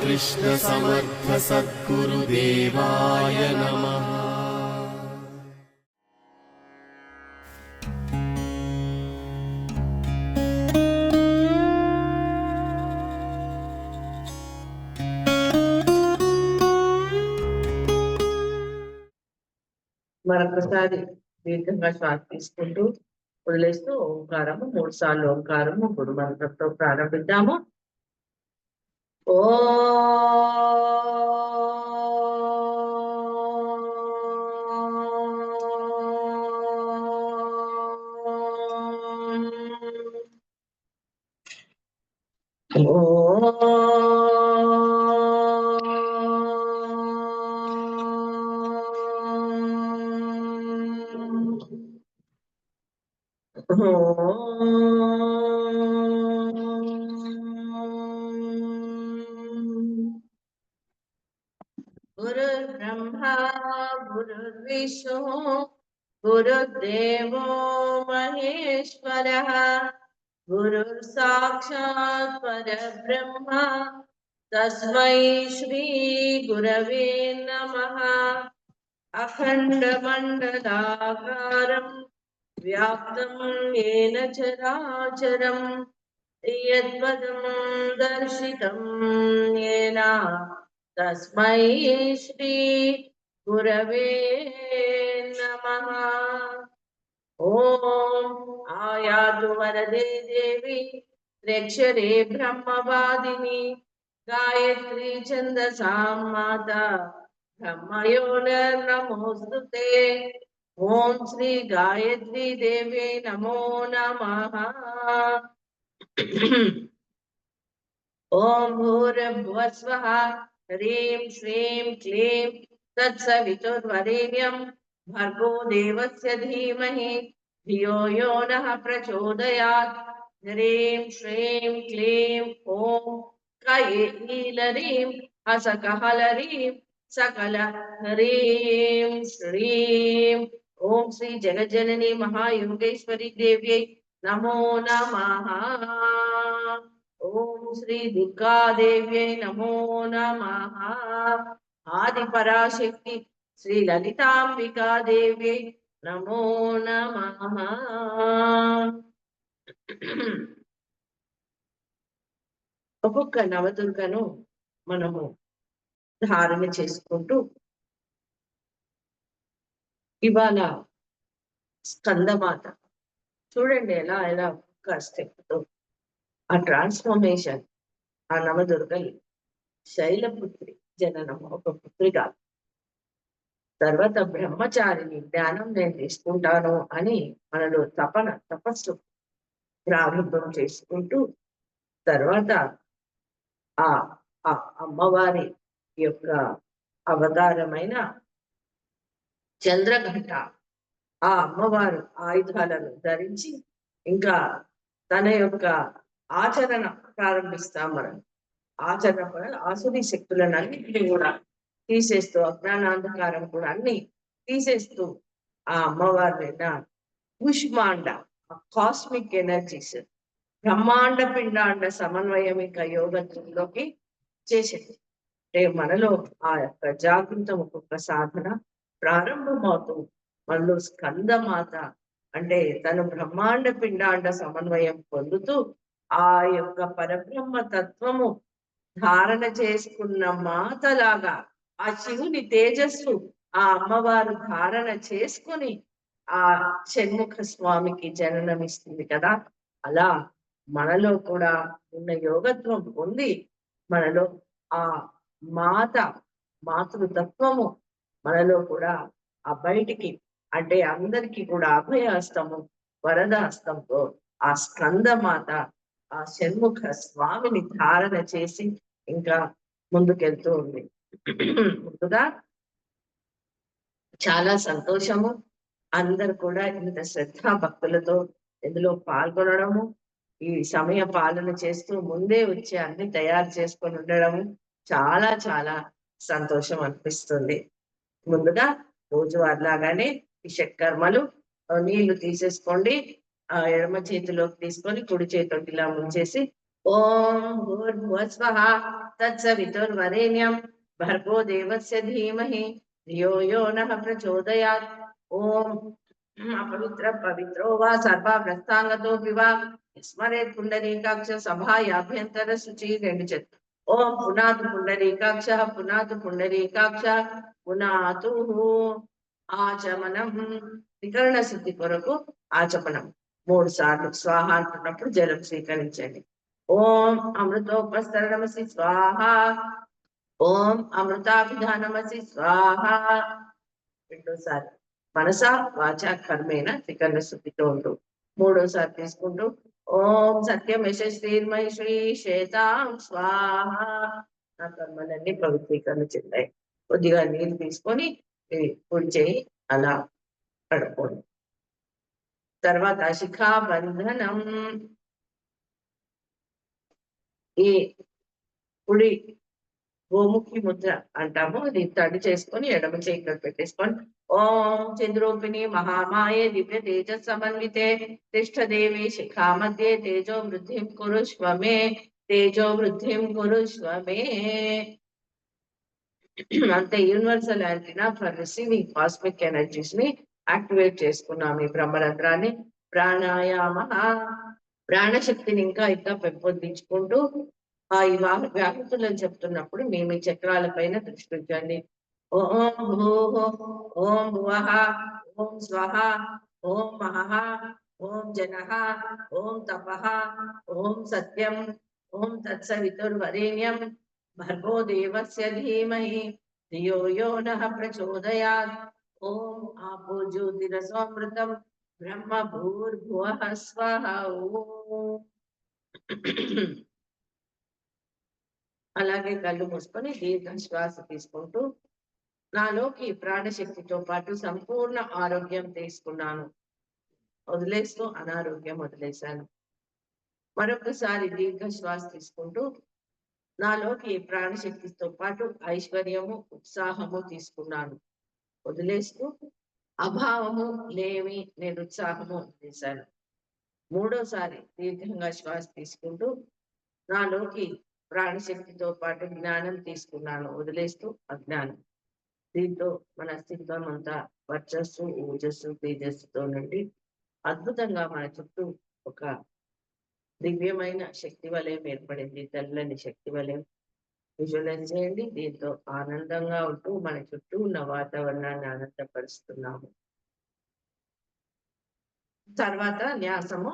रामकृष्ण समर्थ सद्गुरुदेवाय नमः। మరొకసారి దీర్ఘంగా శ్వాస తీసుకుంటూ వదిలేస్తూ ఓంకారము 3 సార్లు ఓంకారము గురు మంత్రంతో ప్రారంభిద్దాము. ఓ गुरुर्ब्रह्मा गुरुर्विष्णु गुरुर्देवो महेश्वरः गुरुर्साक्षात् परब्रह्म तस्मै श्री गुरवे नमः। अखण्डमण्डलाकारं व्याप्तं येन चराचरं यत्पदं दर्शितं येन तस्मै श्री गुरवे नमः। ओम आयातु वरदे देवी त्र्यक्षरे ब्रह्मवादिनी गायत्री छन्दसां माता ब्रह्मयोनिर्नमोस्तुते। ओम श्री गायत्री देवी नमो नमः। ओम भूर्भुवः स्वः ह्रीं श्रीं क्लीं तत्सवितुर्वरेण्यं भर्गो देवस्य धीमहि धियो यो नः प्रचोदयात्। ह्रीं श्रीं क्लीं ॐ कैलरीं हसकहलरीं सकल ह्रीं श्रीं ओम श्री जगज्जननी महायोगेश्वरी देव्यै नमो नमः। ओम श्री दुर्गा देव्यै नमो नमः। आदि पराशक्ति श्री ललितांबिका देव्यै नमो नमः। ఒక్కొక్క నవదుర్గను మనము ధారణ చేసుకుంటూ ఇవాళ స్కందమాత చూడండి ఎలా ఎలా ఒక్క స్టెప్ తో ఆ ట్రాన్స్ఫర్మేషన్ ఆ నవదుర్గలు శైలపుత్రి జననం ఒక పుత్రిగా తర్వాత బ్రహ్మచారిని జ్ఞానం నేను తీసుకుంటాను అని మనలో తపస్సు ప్రారంభం చేసుకుంటూ తర్వాత ఆ అమ్మవారి యొక్క అవతారమైన చంద్రఘంట ఆ అమ్మవారు ఆయుధాలను ధరించి ఇంకా తన యొక్క ఆచరణ ప్రారంభిస్తాం. మనం ఆచరణ ఆసురీ శక్తులను అన్నింటినీ కూడా తీసేస్తూ అజ్ఞానాంధకారం కూడా అన్ని తీసేస్తూ ఆ అమ్మవారి కుష్మాండ కాస్మిక్ ఎనర్జీస్ బ్రహ్మాండ పిండాండ సమన్వయం ఇంకా యోగంలోకి చేసేది. అంటే మనలో ఆ యొక్క జాగృతం ఒక్కొక్క సాధన ప్రారంభమవుతూ మనలో స్కందమాత అంటే తను బ్రహ్మాండ పిండాండ సమన్వయం పొందుతూ ఆ యొక్క పరబ్రహ్మ తత్వము ధారణ చేసుకున్న మాతలాగా ఆ శివుని తేజస్సు ఆ అమ్మవారు ధారణ చేసుకుని ఆ షణ్ముఖ స్వామికి జననం ఇస్తుంది కదా. అలా మనలో కూడా ఉన్న యోగత్వం ఉంది. మనలో ఆ మాతృతత్వము మనలో కూడా ఆ బయటికి అంటే అందరికీ కూడా అభయ హస్తము వరద హస్తంతో ఆ స్కందమాత ఆ షణ్ముఖ స్వామిని ధారణ చేసి ఇంకా ముందుకెళ్తూ ఉంది. ముందుగా చాలా సంతోషము అందరు కూడా ఇంత శ్రద్ధా భక్తులతో ఇందులో పాల్గొనడము, ఈ సమయ పాలన చేస్తూ ముందే వచ్చి అన్ని తయారు చేసుకొని ఉండడము చాలా చాలా సంతోషం అనిపిస్తుంది. ముందుగా రోజువారిలాగానే ఈ షట్కర్మలు నీళ్లు తీసేసుకోండి. ఎడమ చేతిలోకి తీసుకొని కుడి చేతిలోకి ఇలా ముంచేసి ఓం భూర్భువస్వః తత్సవితుర్వరేణ్యం భర్గో దేవస్య ధీమహి ధియో యో నః ప్రచోదయాత్. ఓం అపవిత్ర పవిత్రో వా సర్వాభ్రష్టాంగతోపి వా స్మరేత్ పుండరీకాక్ష సభాయాభ్యంతర శుచి. రెండు చెట్లు. ఓం పునాతు పుండరీకాక్ష పునాతు పుండరీకాక్ష పునాతు. ఆచమనం వికరణ శుద్ధి కొరకు ఆచమనం 3 సార్లు స్వాహ అంటున్నప్పుడు జలం స్వీకరించండి. ఓం అమృతోపస్తరణమసి స్వాహ. ఓం అమృతాభిధానమసి స్వాహ. రెండోసారి మనస వాచ కర్మేణ త్రికరణ శుద్ధితో ఉంటూ మూడోసారి తీసుకుంటూ ఓం సత్యం యశస్వీర్మై శ్రీ శ్వేతాం స్వాహ. నా కర్మలన్నీ పవిత్రీకరణ చెందాయి. కొద్దిగా నీళ్ళు తీసుకొని పొడి చేయి అలా కడుక్కోండి. తర్వాత శిఖాబంధనం. ఈ కుడి గోముఖి ముద్ర అంటాము. అది తడి చేసుకొని ఎడమ చేయి ఇక్కడ పెట్టేసుకోండి. ఓం చంద్రోపిణి మహామాయే దివ్య తేజ సమన్వితే తిష్టదేవి శిఖా మధ్య తేజో వృద్ధిం కురుష్వమే తేజో వృద్ధిం కురుష్వమే. అంటే universal antenna for receiving cosmic energies ని యాక్టివేట్ చేసుకున్నాం. ఈ బ్రహ్మరంధ్రాన్ని ప్రాణాయామ ప్రాణశక్తిని ఇంకా పెంపొందించుకుంటూ ఈ వ్యాహృతులను చెప్తున్నప్పుడు మీ చక్రాల పైన దృష్టి ఉంచండి. ఓం భూః ఓం భువః ఓం స్వః ఓం మహః ఓం జనః ఓం తపః ఓం సత్యం ఓం తత్సవితుర్వరేణ్యం భర్గో దేవస్య ధీమహి ధియో యో నః ప్రచోదయాత్. ఓం ఆపో జ్యోతిరసోమృతం బ్రహ్మ భూర్భువః స్వః. ఓం అలాగే కళ్ళు మూసుకొని దీర్ఘ శ్వాస తీసుకుంటూ నాలోకి ప్రాణశక్తితో పాటు సంపూర్ణ ఆరోగ్యం తీసుకున్నాను. వదిలేస్తూ అనారోగ్యం వదిలేశాను. మరొకసారి దీర్ఘ శ్వాస తీసుకుంటూ నాలోకి ప్రాణశక్తితో పాటు ఐశ్వర్యము ఉత్సాహము తీసుకున్నాను. వదిలేస్తూ అభావము లేమి నిరుత్సాహము వదిలేశాను. మూడోసారి దీర్ఘంగా శ్వాస తీసుకుంటూ నాలోకి ప్రాణశక్తితో పాటు జ్ఞానం తీసుకున్నాను. వదిలేస్తూ అజ్ఞానం. దీంతో మన అస్తిత్వం అంతా వర్చస్సు ఓజస్సు తేజస్సుతో నుండి అద్భుతంగా మన చుట్టూ ఒక దివ్యమైన శక్తి వలయం ఏర్పడింది. తెల్లని శక్తి వలయం విజువలైజ్ చేయండి. దీంతో ఆనందంగా ఉంటూ మన చుట్టూ ఉన్న వాతావరణాన్ని ఆనందపరుస్తున్నాము. తర్వాత న్యాసము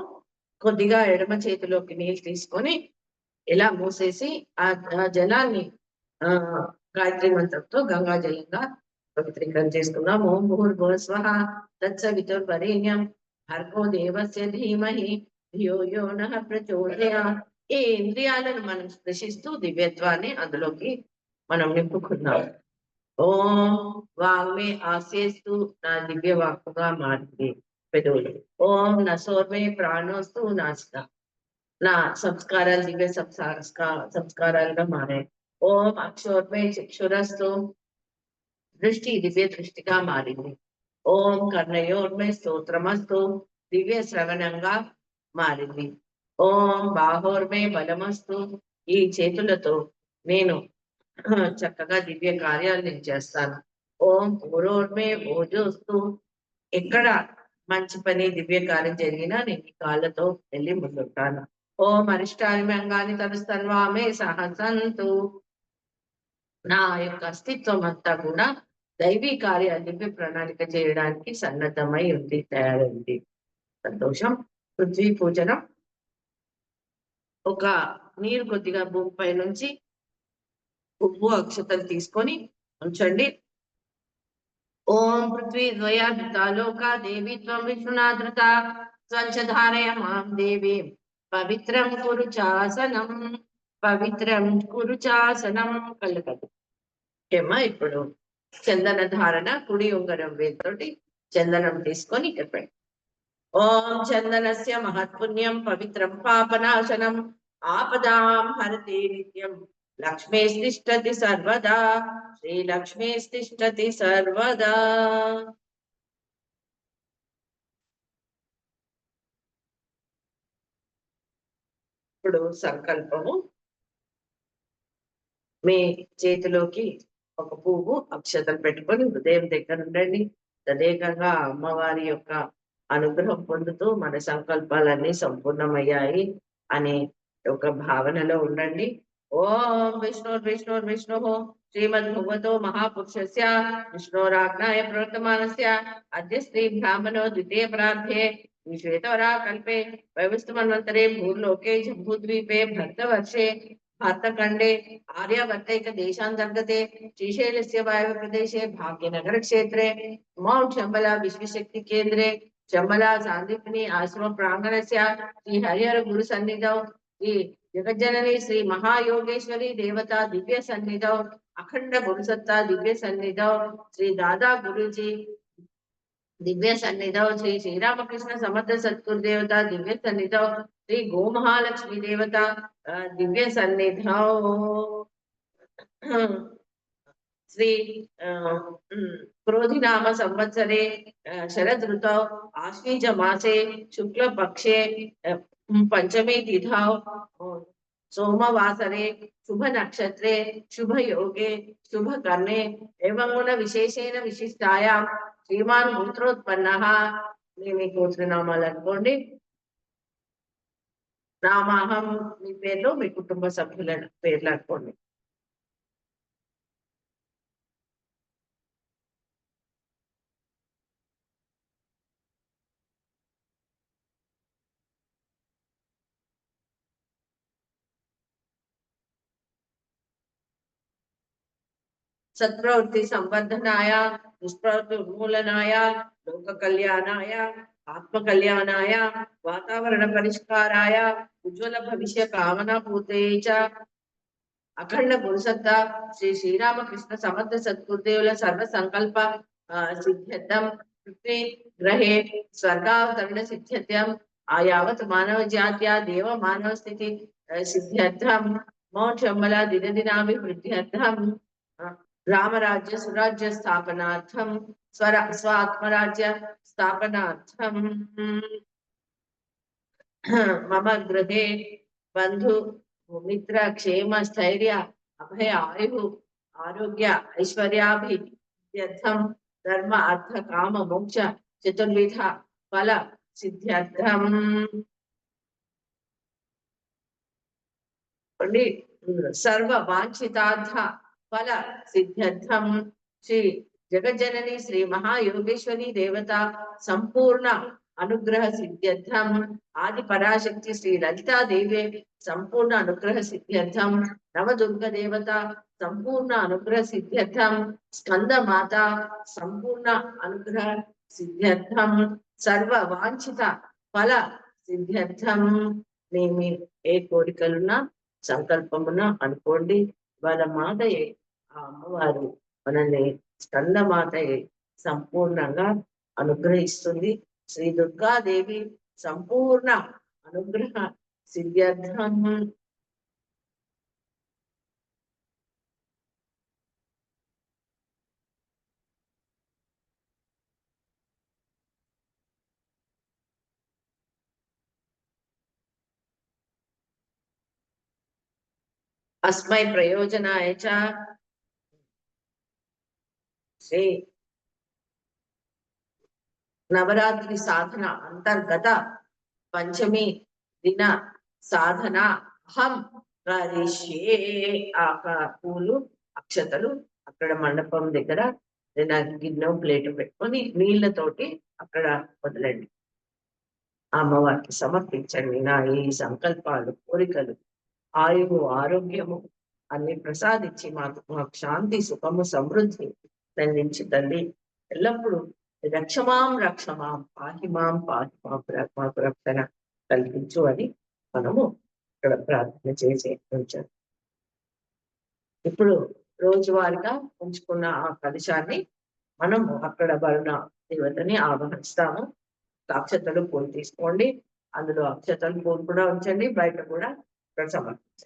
కొద్దిగా ఎడమ చేతిలోకి నీళ్ళు తీసుకొని ఇలా మూసేసి ఆ జలాన్ని గాయత్రి మంత్రంతో గంగా జలంగా పవిత్రీకరణ చేసుకున్నాం. ఓం భూర్భువస్వః తత్సవితుర్వరేణ్యం భర్గో దేవస్య ధీమహి ధియో యో నః ప్రచోదయాత్. ఈ ఇంద్రియాలను మనం స్పృశిస్తూ దివ్యత్వాన్ని అందులోకి మనం నింపుకున్నాం. ఓం వాంగ్మే ఆసేస్తూ నా దివ్య వాక్కుగా మారింది పెదవులు. ఓం నసోర్మే ప్రాణోస్తు నాసిక నా సంస్కారాలు దివ్య సంస్కారాలుగా మారాయి. ఓం అక్షోర్మే చక్షురస్తు దృష్టి దివ్య దృష్టిగా మారింది. ఓం కర్ణయోర్మే స్తోత్రమస్తు దివ్య శ్రవణంగా మారింది. ఓం బాహోర్మే బలమస్తు ఈ చేతులతో నేను చక్కగా దివ్య కార్యాలు నేను చేస్తాను. ఓం పూరోర్మే ఓజోస్తు ఎక్కడ మంచి పని దివ్య కార్యం జరిగినా నేను ఈ కాళ్ళతో వెళ్ళి ముందుంటాను. ఓం అరిష్టారిమంగాని తనుస్తన్వామే సహసంతు నా యొక్క అస్తిత్వం అంతా కూడా దైవీ కార్యాలు దివ్య ప్రణాళిక చేయడానికి సన్నద్ధమై ఉంది, తయారైంది. సంతోషం. పృథ్వీ పూజనం. ఒక నీరు కొద్దిగా భూమిపై నుంచి ఉప్పు అక్షతలు తీసుకొని ఉంచండి. ఓం పృథ్వీ ద్వయాధృతాలోక దేవి త్వం విష్ణునాధృత స్వంచధారయ మాం దేవి పవిత్రం కురు చాసనం పవిత్రం కురు చాసనం. కళ్ళు కట్టు. ఇప్పుడు చందన ధారణ కుడి ఉంగరం వేలుతోటి చందనం తీసుకొని ఇక్కడ పెట్టండి. ఓం చందనస్య మహత్పుణ్యం పవిత్రం పాపనాశనం ఆపదాం హరతి నిత్యం లక్ష్మీస్తిష్టతి సర్వదా శ్రీలక్ష్మీస్తిష్టతి సర్వదా. ఇప్పుడు సంకల్పము మీ చేతిలోకి ఒక పువ్వు అక్షతలు పెట్టుకొని హృదయం దగ్గర ఉండండి. తదేకంగా అమ్మవారి యొక్క అనుగ్రహం పొందుతూ మన సంకల్పాలన్నీ సంపూర్ణమయ్యాయి అనే ఒక భావనలో ఉండండి. ఓం విష్ణు శ్రీమద్ భగవతో మహాపురుషస్య విష్ణోరాజ్ఞాయ ప్రవర్తమానస్య అద్య శ్రీ బ్రాహ్మణో ద్వితీయ ప్రార్థే శ్వేతవరా కల్పే వైవస్వన్వంతరే భూర్లోకే జంబూద్వీపే భరతవర్షే भारतखंडे आर्यावर्तैक देशांतर्गते श्रीशैलस्य वायव्य प्रदेशे भाग्यनगर क्षेत्रे माउंट चंबला विश्वशक्ति केंद्रे चंबला सांदीपनी आश्रम प्रांगणस्य श्री हरिहर गुरु सन्निधौ श्री जगज्जननी श्री महायोगेश्वरी देवता दिव्य सन्निधौ अखंड गुरुसत्ता दिव्य सन्निधौ श्री दादा गुरुजी दिव्य सन्निधौ श्री श्रीरामकृष्ण समर्थ सद्गुरु देवता दिव्य सन्निधौ श्री गो महालक्ष्मी देवता दिव्य सन्निधौ श्री क्रोधिनाम संवत्सरे शरद ऋतौ आश्वीज मासे शुक्ल पक्षे पंचमी तिथौ सोमवासरे शुभ नक्षत्रे शुभ योगे शुभ कर्णे एवं गुण विशेषेण विशिष्टायां श्रीमान गोत्रोत्पन्नः మీ గోత్రనామాలు అనుకోండి. నామాహం మీ పేర్లు మీ కుటుంబ సభ్యుల పేర్లు అనుకోండి. सत्प्रवृत्ति संवर्धनाय दुष्प्रवृत्ति उन्मूलनाय लोक कल्याणाय आत्म कल्याणाय वातावरण परिष्काराय उज्ज्वल भविष्य कामना पूर्ते च अखंड गुरुसत्ता श्री श्रीरामकृष्ण समर्थ सद्गुरुदेवुల सर्व संकल्प सिद्ध्यर्थम पृथ्वी ग्रहे स्वर्गावतरण सिद्ध्यर्थम आयावत मानव जात्या देव मानव स्थिति सिद्ध्यर्थम मौंट चंबला दिनदिनाभिवृद्ध्यर्थम रामराज्य सुराज्य स्थापनार्थम स्वात्मराज्य स्थापनार्थम मम गृहे बंधु मित्र क्षेम स्थैर्य अभय आयु आरोग्य ऐश्वर्याभिवृद्ध्यर्थम धर्म अर्थ काम मोक्ष चतुर्विध फल सिद्ध्यर्थम सर्व वांछितार्थ फल सिद्ध्यर्थम श्री जगज्जननी श्री महायोगेश्वरी देवता संपूर्ण अनुग्रह सिद्ध्यर्थम आदि पराशक्ति श्री ललिता देवी संपूर्ण अनुग्रह सिद्ध्यर्थम नवदुर्ग देवता संपूर्ण अनुग्रह सिद्ध्यर्थम स्कंद माता संपूर्ण अनुग्रह सिद्ध्यर्थम सर्व वांछित फल सिद्ध्यर्थम नेमी ఏ కోరికలున్నా సంకల్పమున అనుకోండి. వాళ్ళ మాతయే ఆ అమ్మవారు మనల్ని స్కందమాతయే సంపూర్ణంగా అనుగ్రహిస్తుంది. శ్రీ దుర్గాదేవి సంపూర్ణ అనుగ్రహ సిద్ధ్యర్థం अस्मै प्रयोजनाय च श्री नवरात्रि साधना अंतर्गत पंचमी दिन साधना अहम करिष्ये పూలు అక్షతలు అక్కడ మండపం దగ్గర గిన్నె ప్లేట్ పెట్టుకొని నీళ్లతోటి అక్కడ వదలండి. అమ్మవారికి సమర్పించండి. నా ఈ సంకల్పాలు కోరికలు ఆయువు ఆరోగ్యము అన్ని ప్రసాదించి మాకు శాంతి సుఖము సమృద్ధి దండించి తల్లి ఎల్లప్పుడూ రక్షమాం పాహి మాం మాకు రక్షణ కల్పించు అని మనము ఇక్కడ ప్రార్థన చేసి ఉంచాం. ఇప్పుడు రోజువారీగా ఉంచుకున్న ఆ కలశాన్ని మనము అక్కడ వరుణ దేవతని ఆహ్వానిస్తాము. అక్షతలు పూలు తీసుకోండి. అందులో అక్షతలు పూలు కూడా ఉంచండి. బయట కూడా समर्पित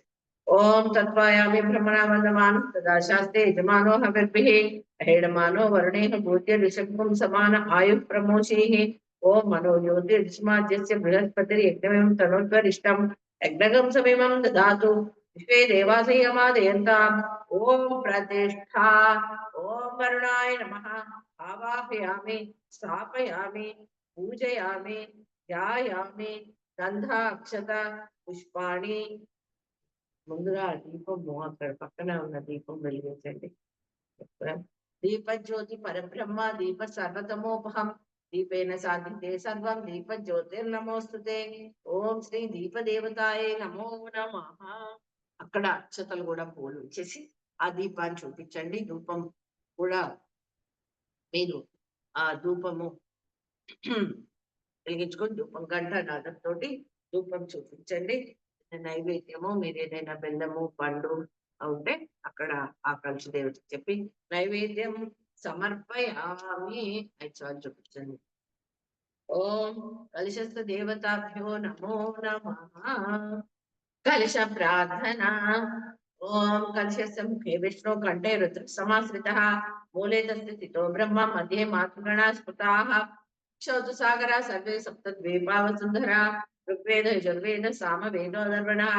ओम तत्वायामि भ्रमणावन्दमान तदा शास्त्रे यजमानो हविर्भिः अहेडमानो वर्णेः भूत्य ऋषभं समान आयुः प्रमोषेः ओम मनो ज्योतिर्ष्माद्यस्य बृहस्पतिर्यज्ञमेवं तनोद्वरिष्टं యజ్ఞగం సమిమం దదాతు విశ్వే దేవాసయమాదయంతాం ఓం ప్రతిష్ఠా ఓం వరుణాయ నమః ఆవాహయామి స్థాపయామి పూజయామి ధ్యాయామి గంధ అక్షత పుష్పాణి. ముందుగా దీపము అక్కడ పక్కన ఉన్న దీపం వెలిగించండి. దీపజ్యోతి పరబ్రహ్మ దీప సర్వతమోపహం దీపేన సాధితే సర్వం దీప జ్యోతిర్నమోస్తుతే ఓం శ్రీ దీప దేవతాయే నమో నమః. అక్కడ అక్షతలు కూడా పూలు ఇచ్చేసి ఆ దీపాన్ని చూపించండి. ధూపం కూడా మీరు ఆ ధూపము వెలిగించుకొని ధూపం గంట నాదంతో ధూపం చూపించండి. నైవేద్యము మీరు ఏదైనా బెల్లము పండు ఉంటే అక్కడ ఆ కలిసి దేవతకి చెప్పి నైవేద్యం సమర్పయామి ఐదు చూపించండి. ఓం కలశస్థ దేవతాభ్యో నమో నమః. కలశ ప్రార్థన. ఓం కలశస్థ ముఖే విష్ణు కంఠే రుద్ర సమాశ్రితః మూలే తస్య స్థితో బ్రహ్మ మధ్యే మాతృగణా స్మృతాః క్షౌతు సాగరా సర్వే సప్త ద్వీపా వసుంధరా ఋగ్వేద యజుర్వేద సామవేదో అథర్వణः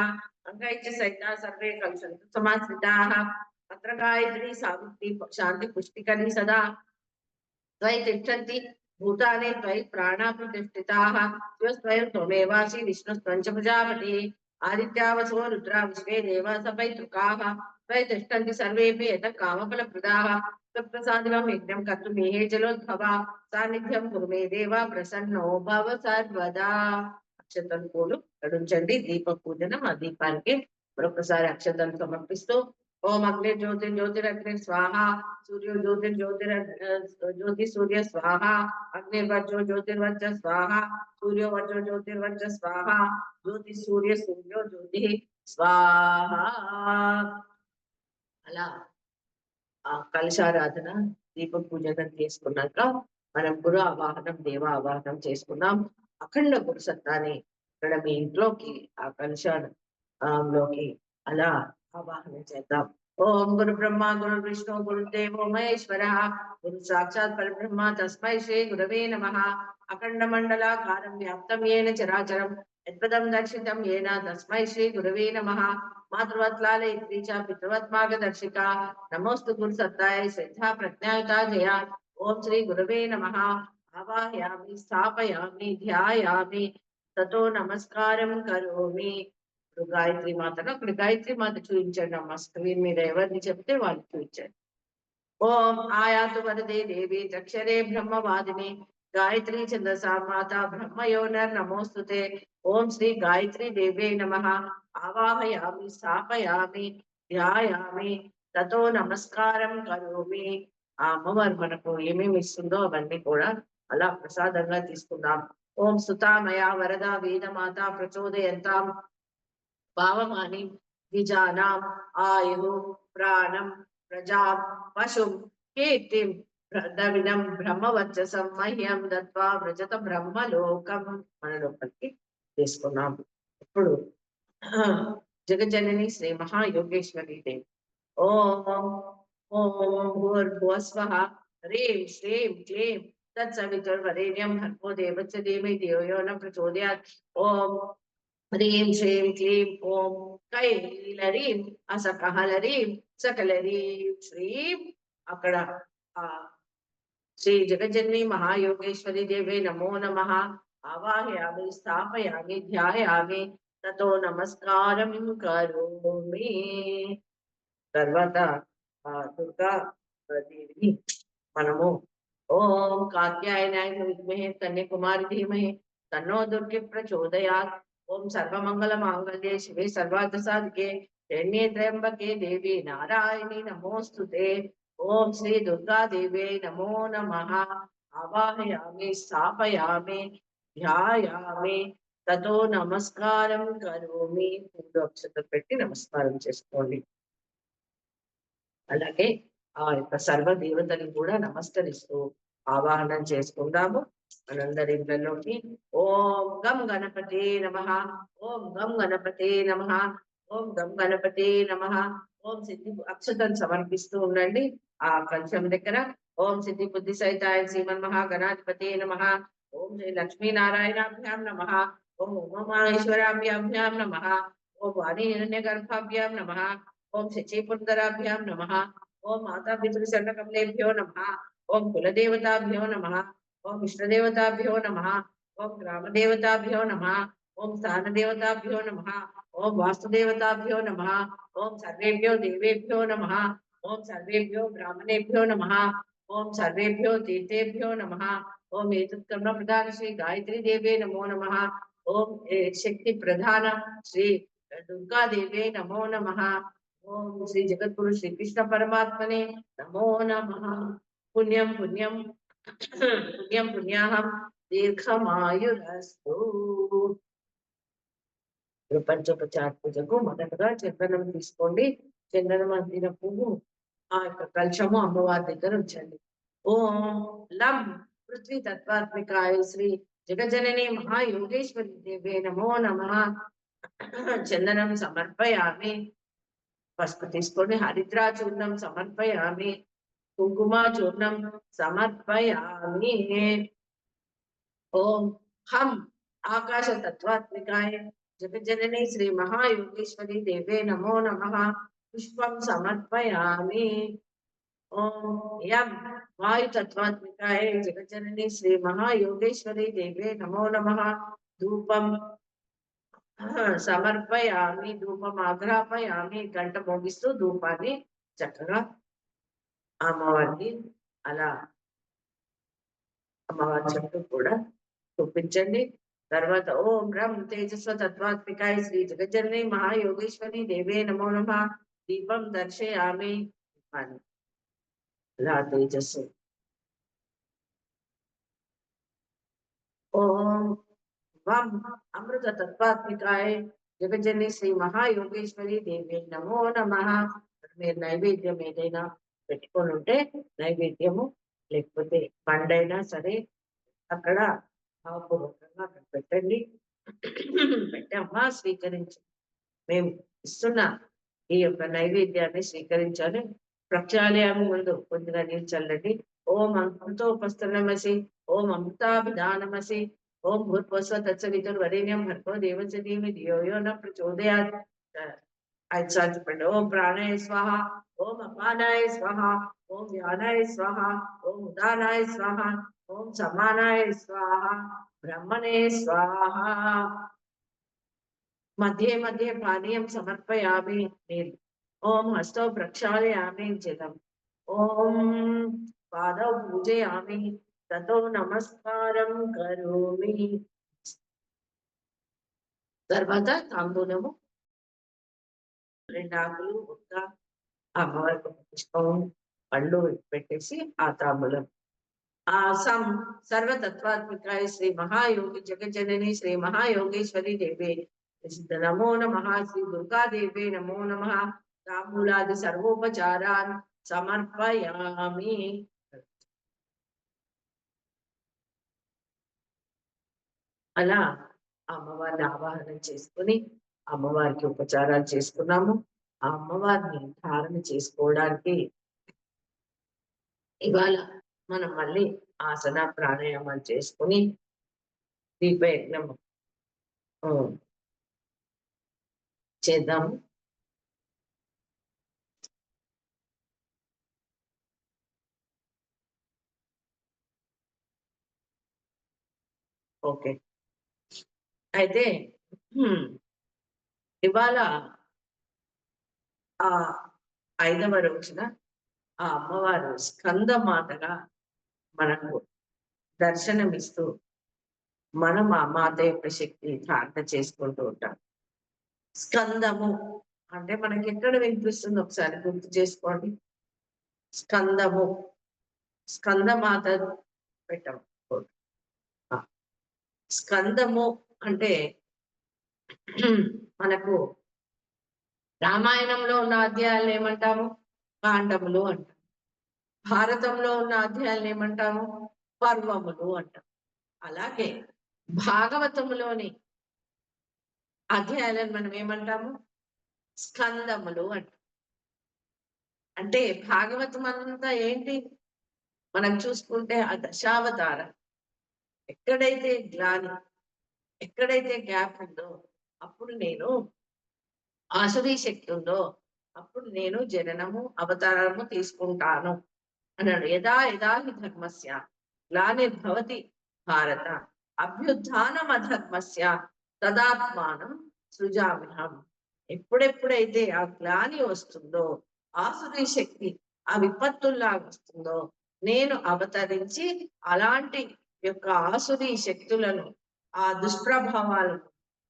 అంగైశ్చ సైతా సర్వే కలశంతు సమాశ్రితాః అత్ర గాయత్రీ సావిత్రి శాంతి పుష్టికరీ సదా त्वयि तिष्ठन्ति भूतानि त्वयि प्राणा प्रतिष्ठिताः स्वयं त्वमेवासि विष्णुस्त्वं च प्रजापति आदित्या वसो रुद्रा विश्वे देवा सपैतृकाः त्वयि तिष्ठन्ति सर्वेऽपि यतः कामफलप्रदाः तत्प्रसादिनं यज्ञं कर्तुं मेहे जलोद्भवा सान्निध्यं कुरु मे देवा प्रसन्नो भव सर्वदा. అక్షతలు పూలు కడుంచండి. దీప పూజనం ఆ దీపానికి మరొకసారి అక్షతలు సమర్పిస్తూ ఓం అగ్ని జ్యోతిర్జ్యోతిరగ్ని స్వాహ సూర్యో జ్యోతి సూర్య స్వాహ అగ్నిర్వర్జో జ్యోతిర్వర్జ స్వాహ సూర్యో వర్జో జ్యోతిర్వర్జ స్వాహ జ్యోతి సూర్య సూర్యో జ్యోతి స్వాహ. అలా ఆ కలశారాధన దీప పూజనం చేసుకున్నాక మనం గురు ఆవాహనం దేవ ఆవాహనం చేసుకున్నాం. అఖండ గురు సత్తాని ఇక్కడ మీ ఇంట్లోకి ఆ కలశాలోకి అలా ఆవాహనం చేద్దాం. ఓం గురు బ్రహ్మ గురు విష్ణు గురుదేవో మహేశ్వర గురు సాక్షాత్ పరబ్రహ్మ తస్మై శ్రీ గురవే నమః. అఖండ మండలాకారం వ్యాప్తం ఏన చరాచరం యత్పదం దర్శితం ఏన తస్మై శ్రీ గురవే నమః. మాతృవత్లాలయత్రీ చ పితృవత్ మార్గదర్శిక నమోస్తు గురు సత్తాయ శ్రద్ధా ప్రజ్ఞాయుతా జయ. ఓం శ్రీ గురవే నమః. ఆవాహయామి స్థాపయామి ధ్యాయామి తతో నమస్కారం కరోమి. ఇప్పుడు గాయత్రి మాతను అక్కడ గాయత్రి మాత చూపించండి అమ్మ. స్క్రీన్ మీద ఎవరిని చెప్తే వాళ్ళు చూపించండి. ఓం ఆయాతు వరదే దేవి అక్షరే బ్రహ్మవాదిని గాయత్రి ఛందసా మాత బ్రహ్మయోనర్ నమోస్తుతే. ఓం శ్రీ గాయత్రి దేవే నమః. ఆవాహయామి స్థాపయామి ధ్యాయామి తతో నమస్కారం కరోమి. ఆ అమ్మవారు మనకు ఏమేమి ఇస్తుందో అవన్నీ కూడా అలా ప్రసాదంగా తీసుకుందాం. ఓం సుతామయ వరద వేదమాత ప్రచోదయంతాం భావమాని ద్విజానాం ఆయు ప్రాణం ప్రజా పశుం కీర్తిం ద్రవిణం బ్రహ్మవర్చసం మహ్యం దత్వా వ్రజత బ్రహ్మలోకం. మన లోపలికి తీసుకున్నాం. ఇప్పుడు జగజనని శ్రీ మహాయోగేశ్వరి దేవి. ఓం ఓం భూర్భువస్వః హ్రీం శ్రీం క్లీం తత్సవితుర్వరేణ్యం భర్గో దేవస్య ధీమహి ధియో యో నః ప్రచోదయాత్. ఓం హ్రీం శ్రీం క్లీం ఓం కైలరీం అసకహలరీం సకలరీం శ్రీం. అక్కడ ఆ శ్రీ జగజనని మహాయోగేశ్వరి దేవే నమో నమః. ఆవాహయామి స్థాపయామి ధ్యాయామి తతో నమస్కారం కరోమి. తర్వాత దుర్గా దేవిని మనము ఓం కాత్యాయనాయ విద్మహే కన్యాకుమారి ధీమహి తన్నో దుర్గి ప్రచోదయాత్. ఓం సర్వమంగళ మాంగళ్యే శివే సర్వార్థ సాధికే శరణ్యే త్ర్యంబకే దేవి నారాయణి నమోస్తుతే. ఓం శ్రీ దుర్గా దేవే నమో నమః. ఆవాహయామి స్థాపయామి ధ్యాయామి తతో నమస్కారం కరోమి. మూడు అక్షతలు పెట్టి నమస్కారం చేసుకోండి. అలాగే ఆ యొక్క సర్వ దేవతని కూడా నమస్కరిస్తూ ఆవాహనం చేసుకుందాము మనందరి ఇళ్లలోకి. ఓం గం గణపతే నమః. ఓం గం గణపతే నమః. ఓం గం గణపతే నమః. ఓం సిద్ధి అక్షతను సమర్పిస్తూ ఉండండి ఆ కలశం దగ్గర. ఓం సిద్ధి బుద్ధి సహితాయ శ్రీమన్ మహాగణాధిపతే నమః. ఓం శ్రీ లక్ష్మీనారాయణాభ్యాం నమః. ఓం ఉమామహేశ్వరాభ్యాం నమః. ఓం వాణి హిరణ్యగర్భాభ్యాం నమః. ఓం శచీపుందరాభ్యాం నమః. ఓం మాతాపితృశరణకమలేభ్యో నమః. ఓం కులదేవతాభ్యో నమః. ఓం ఇష్టదేవతాభ్యో నమః. ఓం గ్రామదేవతాభ్యో నమః. ఓం స్థానదేవతాభ్యో నమః. ఓం వాస్తుదేవతాభ్యో నమః. ఓం సర్వేభ్యో దేవేభ్యో నమః. ఓం సర్వేభ్యో బ్రాహ్మణేభ్యో నమః. ఓం సర్వేభ్యో తీర్థేభ్యో నమః. ఓం ఏతత్కర్మ ప్రధాన శ్రీ గాయత్రీ దేవే నమో నమః. ఓం శక్తి ప్రధాన శ్రీ దుర్గా దేవే నమో నమః. ఓం శ్రీ జగద్గురు శ్రీకృష్ణ పరమాత్మనే నమో నమః. పుణ్యం పుణ్యం పుణ్యం పుణ్యాహం దీర్ఘమాయురస్తు. ప్రపంచోపచార పూజకు మొదటగా చందనం తీసుకోండి. చందనం అందిన పువ్వు ఆ యొక్క కలశము అమ్మవారి దగ్గర ఉంచండి. ఓం లం పృథ్వీ తత్వాత్మికాయ శ్రీ జగజనని మహాయోగేశ్వరి దేవే నమో నమః. చందనం సమర్పయామి. పసుపు తీసుకొని హరిద్రా చూర్ణం సమర్పయామి. కుంకుమ చూర్ణం సమర్పయామి. ఓం హం ఆకాశ తత్వాత్మికాయ జగజ్జనని శ్రీ మహాయోగేశ్వరి దేవే నమో నమః. పుష్పం సమర్పయామి. ఓం యం వాయు తత్వాత్మికాయ జగజ్జనని శ్రీ మహాయోగేశ్వరి దేవే నమో నమః. ధూపం సమర్పయామి. ధూపం ఆగ్రాపయామి. గంట మోగిస్తూ ధూపాన్ని చక్కగా అమ్మవారికి అలా అమ్మవారి చుట్టూ కూడా చూపించండి. తర్వాత ఓం బ్రహ్మ తేజస్వ తత్వాత్మికాయ శ్రీ జగజ్జనని మహాయోగేశ్వరి దేవే నమో నమః. దీపం దర్శయామి. అని ఇలా తేజస్సు. ఓం వం అమృత తత్వాత్మికాయ జగజ్జనని శ్రీ మహాయోగేశ్వరి దేవే నమో నమః. మీరు నైవేద్యం ఏదైనా పెట్టుకొని ఉంటే నైవేద్యము లేకపోతే పండైనా సరే అక్కడ భావపూర్వకంగా అక్కడ పెట్టండి. పెట్టి అమ్మా స్వీకరించి మేము ఇస్తున్న ఈ యొక్క నైవేద్యాన్ని స్వీకరించాలి. ప్రక్షాళయామి ముందు కొద్దిగా నీళ్ళు చల్లండి. ఓం అమృతోపస్తనమసి. ఓం అమృతాభిధానమసి. ఓం భూర్భువస్వ తత్సవితుర్వరేణ్యం భర్గో దేవస్య ధీమహి ధియో యో న ప్రచోదయాత్. 5 సార్లు చెప్పండి. ఓం ప్రాణాయ స్వాహ. ఓం అపానాయ స్వాహ. ఓం వ్యానాయ స్వాహ. ఓం ఉదానాయ స్వాహ. ఓం సమానాయ స్వాహ. బ్రహ్మణే స్వాహ. మధ్యే మధ్యే పానీయం సమర్పయామి. నీళ్ళు. ఓం హస్తౌ ప్రక్షాళయామి. జలం. ఓం పాదౌ పూజయామి. తతో నమస్కారం కరోమి. తర్వాత తాంబూలము 2 ఆకులు ఒక్క అమ్మవారికి పుష్పం పళ్ళు పెట్టేసి ఆ తాంబూలం ఆసం సర్వతత్వాత్మికాయ శ్రీ మహాయోగి జగజ్జనని శ్రీ మహాయోగేశ్వరి దేవే నమో నమః. శ్రీ దుర్గాదేవే నమో నమః. తాంబూలాది సర్వోపచారాన్ సమర్పయామి. అలా అమ్మవారిని ఆవాహన చేసుకుని అమ్మవారికి ఉపచారాలు చేసుకున్నాము. ఆ అమ్మవారిని ధారణ చేసుకోవడానికి ఇవాళ మనం మళ్ళీ ఆసన ప్రాణాయామాలు చేసుకుని దీపయజ్ఞం చేద్దాము. ఓకే. అయితే ఇవాళ ఆ 5వ రోజున ఆ అమ్మవారు స్కందమాతగా మనకు దర్శనమిస్తూ మనం ఆ మాత యొక్క శక్తి ధారణ చేసుకుంటూ ఉంటాం. స్కందము అంటే మనకి ఎక్కడ వినిపిస్తుంది ఒకసారి గుర్తు చేసుకోండి. స్కందము స్కందమాత పెట్టాం. స్కందము అంటే మనకు రామాయణంలో ఉన్న అధ్యాయాలు ఏమంటాము? కాండములు అంటాం. భారతంలో ఉన్న అధ్యాయాలను ఏమంటాము? పర్వములు అంటాం. అలాగే భాగవతములోని అధ్యాయాలను మనం ఏమంటాము? స్కందములు అంటాం. అంటే భాగవతం అంతా ఏంటి మనం చూసుకుంటే ఆ దశావతారం. ఎక్కడైతే గ్లాని ఎక్కడైతే గ్యాప్ ఉందో అప్పుడు నేను ఆసురీ శక్తి ఉందో అప్పుడు నేను జననము అవతారము తీసుకుంటాను అన్నాడు. యదా యదా హి ధర్మస్య గ్లానిర్భవతి భారత అభ్యుత్థానం అధర్మస్య తదాత్మానం సృజామ్యహం. ఎప్పుడెప్పుడైతే ఆ గ్లాని వస్తుందో, ఆసురీ శక్తి ఆ విపత్తుల్లాగా వస్తుందో, నేను అవతరించి అలాంటి యొక్క ఆసురీ శక్తులను, ఆ దుష్ప్రభావాలను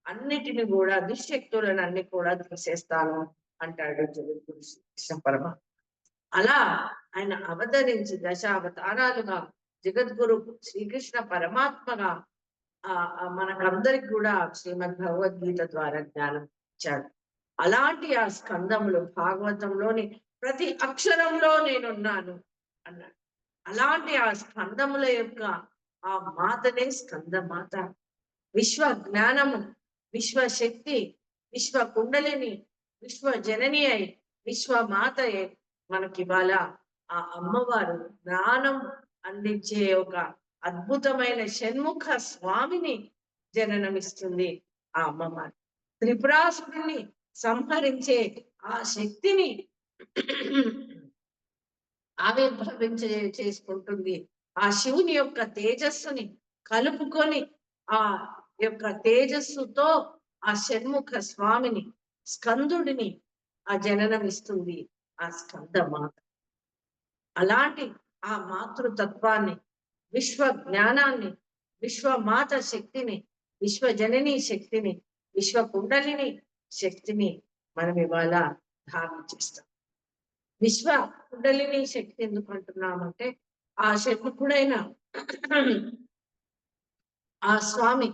అన్నిటిని కూడా, దుశ్శక్తులను అన్ని కూడా తీసేస్తాను అంటాడు జగద్గురు శ్రీకృష్ణ పరమాత్మ. అలా ఆయన అవతరించి దశావతారాలుగా జగద్గురు శ్రీకృష్ణ పరమాత్మగా మనకందరికి కూడా శ్రీమద్ భగవద్గీత ద్వారా జ్ఞానం ఇచ్చాడు. అలాంటి ఆ స్కందములు భాగవతంలోని ప్రతి అక్షరంలో నేనున్నాను అన్నాడు. అలాంటి ఆ స్కందముల యొక్క ఆ మాతనే స్కందమాత. విశ్వ జ్ఞానము, విశ్వశక్తి, విశ్వ కుండలిని, విశ్వ జనని అయి విశ్వమాత మనకి ఇవాళ ఆ అమ్మవారు జ్ఞానం అందించే ఒక అద్భుతమైన షణ్ముఖ స్వామిని జననమిస్తుంది ఆ అమ్మవారు. త్రిపురాసురుని సంహరించే ఆ శక్తిని చేసుకుంటుంది. ఆ శివుని యొక్క తేజస్సుని కలుపుకొని ఆ యొక్క తేజస్సుతో ఆ షణ్ముఖ స్వామిని, స్కందుడిని ఆ జననమిస్తుంది ఆ స్కందమాత. అలాంటి ఆ మాతృతత్వాన్ని, విశ్వ జ్ఞానాన్ని, విశ్వమాత శక్తిని, విశ్వజనని శక్తిని, విశ్వ కుండలిని శక్తిని మనం ఇవాళ ధారణ చేస్తాం. విశ్వ కుండలిని శక్తి ఎందుకు అంటున్నామంటే, ఆ షణ్ముఖుడైన ఆ స్వామి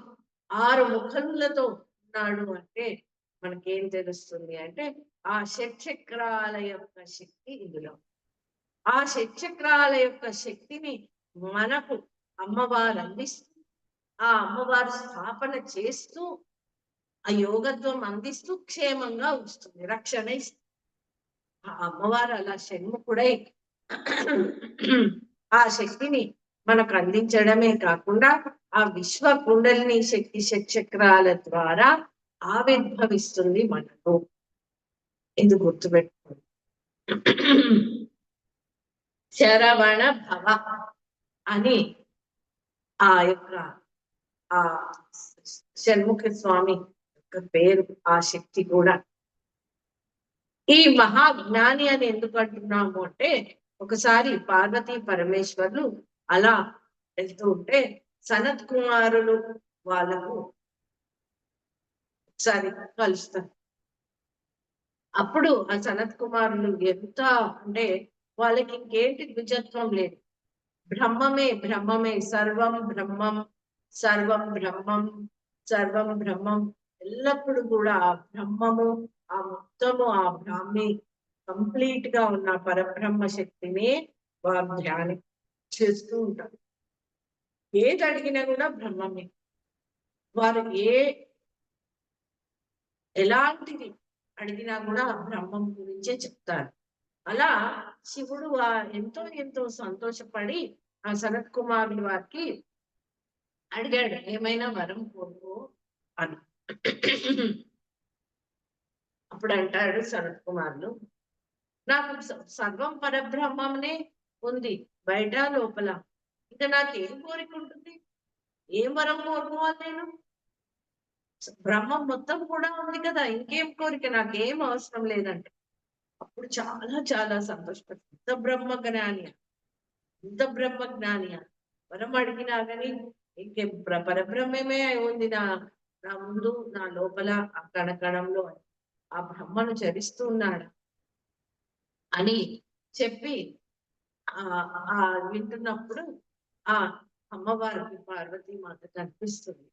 6 ముఖములతో ఉన్నాడు అంటే మనకేం తెలుస్తుంది అంటే, ఆ షట్చక్రాల యొక్క శక్తి ఇందులో. ఆ షట్చక్రాల యొక్క శక్తిని మనకు అమ్మవారు అందిస్తూ, ఆ అమ్మవారు స్థాపన చేస్తూ, ఆ యోగత్వం అందిస్తూ క్షేమంగా వస్తుంది, రక్షణ ఇస్తుంది. ఆ అమ్మవారు అలా షణ్ముఖుడై ఆ శక్తిని మనకు అందించడమే కాకుండా, ఆ విశ్వ కుండలిని శక్తి షట్చక్రాల ద్వారా ఆవిర్భవిస్తుంది మనకు. ఇది గుర్తుపెట్టుకోండి. శరవణ భవ అని ఆ యొక్క ఆ షణ్ముఖ స్వామి యొక్క పేరు, ఆ శక్తి కూడా. ఈ మహాజ్ఞాని అని ఎందుకు అంటున్నాము అంటే, ఒకసారి పార్వతీ పరమేశ్వరులు అలా వెళ్తూ ఉంటే సనత్ కుమారులు వాళ్ళకు ఒకసారి కలుస్తారు. అప్పుడు ఆ సనత్ కుమారులు ఎంత అంటే వాళ్ళకి ఇంకేంటి ద్విజత్వం లేదు, బ్రహ్మమే బ్రహ్మమే, సర్వం బ్రహ్మం, సర్వం బ్రహ్మం, సర్వం బ్రహ్మం. ఎల్లప్పుడు కూడా ఆ బ్రహ్మము, ఆ మొత్తము ఆ బ్రాహ్మి కంప్లీట్ గా ఉన్న పరబ్రహ్మ శక్తిని వారు ధ్యానం చేస్తూ ఉంటారు. ఏది అడిగినా కూడా బ్రహ్మమే. వారు ఎలాంటిది అడిగినా కూడా బ్రహ్మం గురించే చెప్తారు. అలా శివుడు ఎంతో ఎంతో సంతోషపడి ఆ సనత్ కుమారుని వారికి అడిగాడు, ఏమైనా వరం కోరుకో అని. అప్పుడు అంటాడు సనత్ కుమారులు, నాకు సర్వం పరబ్రహ్మనే ఉంది బయట లోపల, ఇంకా నాకేం కోరిక ఉంటుంది, ఏం వరం కోరుకోవాలి నేను, బ్రహ్మం మొత్తం కూడా ఉంది కదా, ఇంకేం కోరిక, నాకేం అవసరం లేదంటే. అప్పుడు చాలా చాలా సంతోషపడి, ఇంత బ్రహ్మ జ్ఞాని, ఇంత బ్రహ్మ జ్ఞాని, వరం అడిగినా కానీ ఇంకే పరబ్రహ్మమే ఉంది నా నా ముందు, నా లోపల, ఆ కణకణంలో ఆ బ్రహ్మను చరిస్తూ ఉన్నాడు అని చెప్పి ఆ వింటున్నప్పుడు ఆ అమ్మవారికి పార్వతీ మాత కనిపిస్తుంది.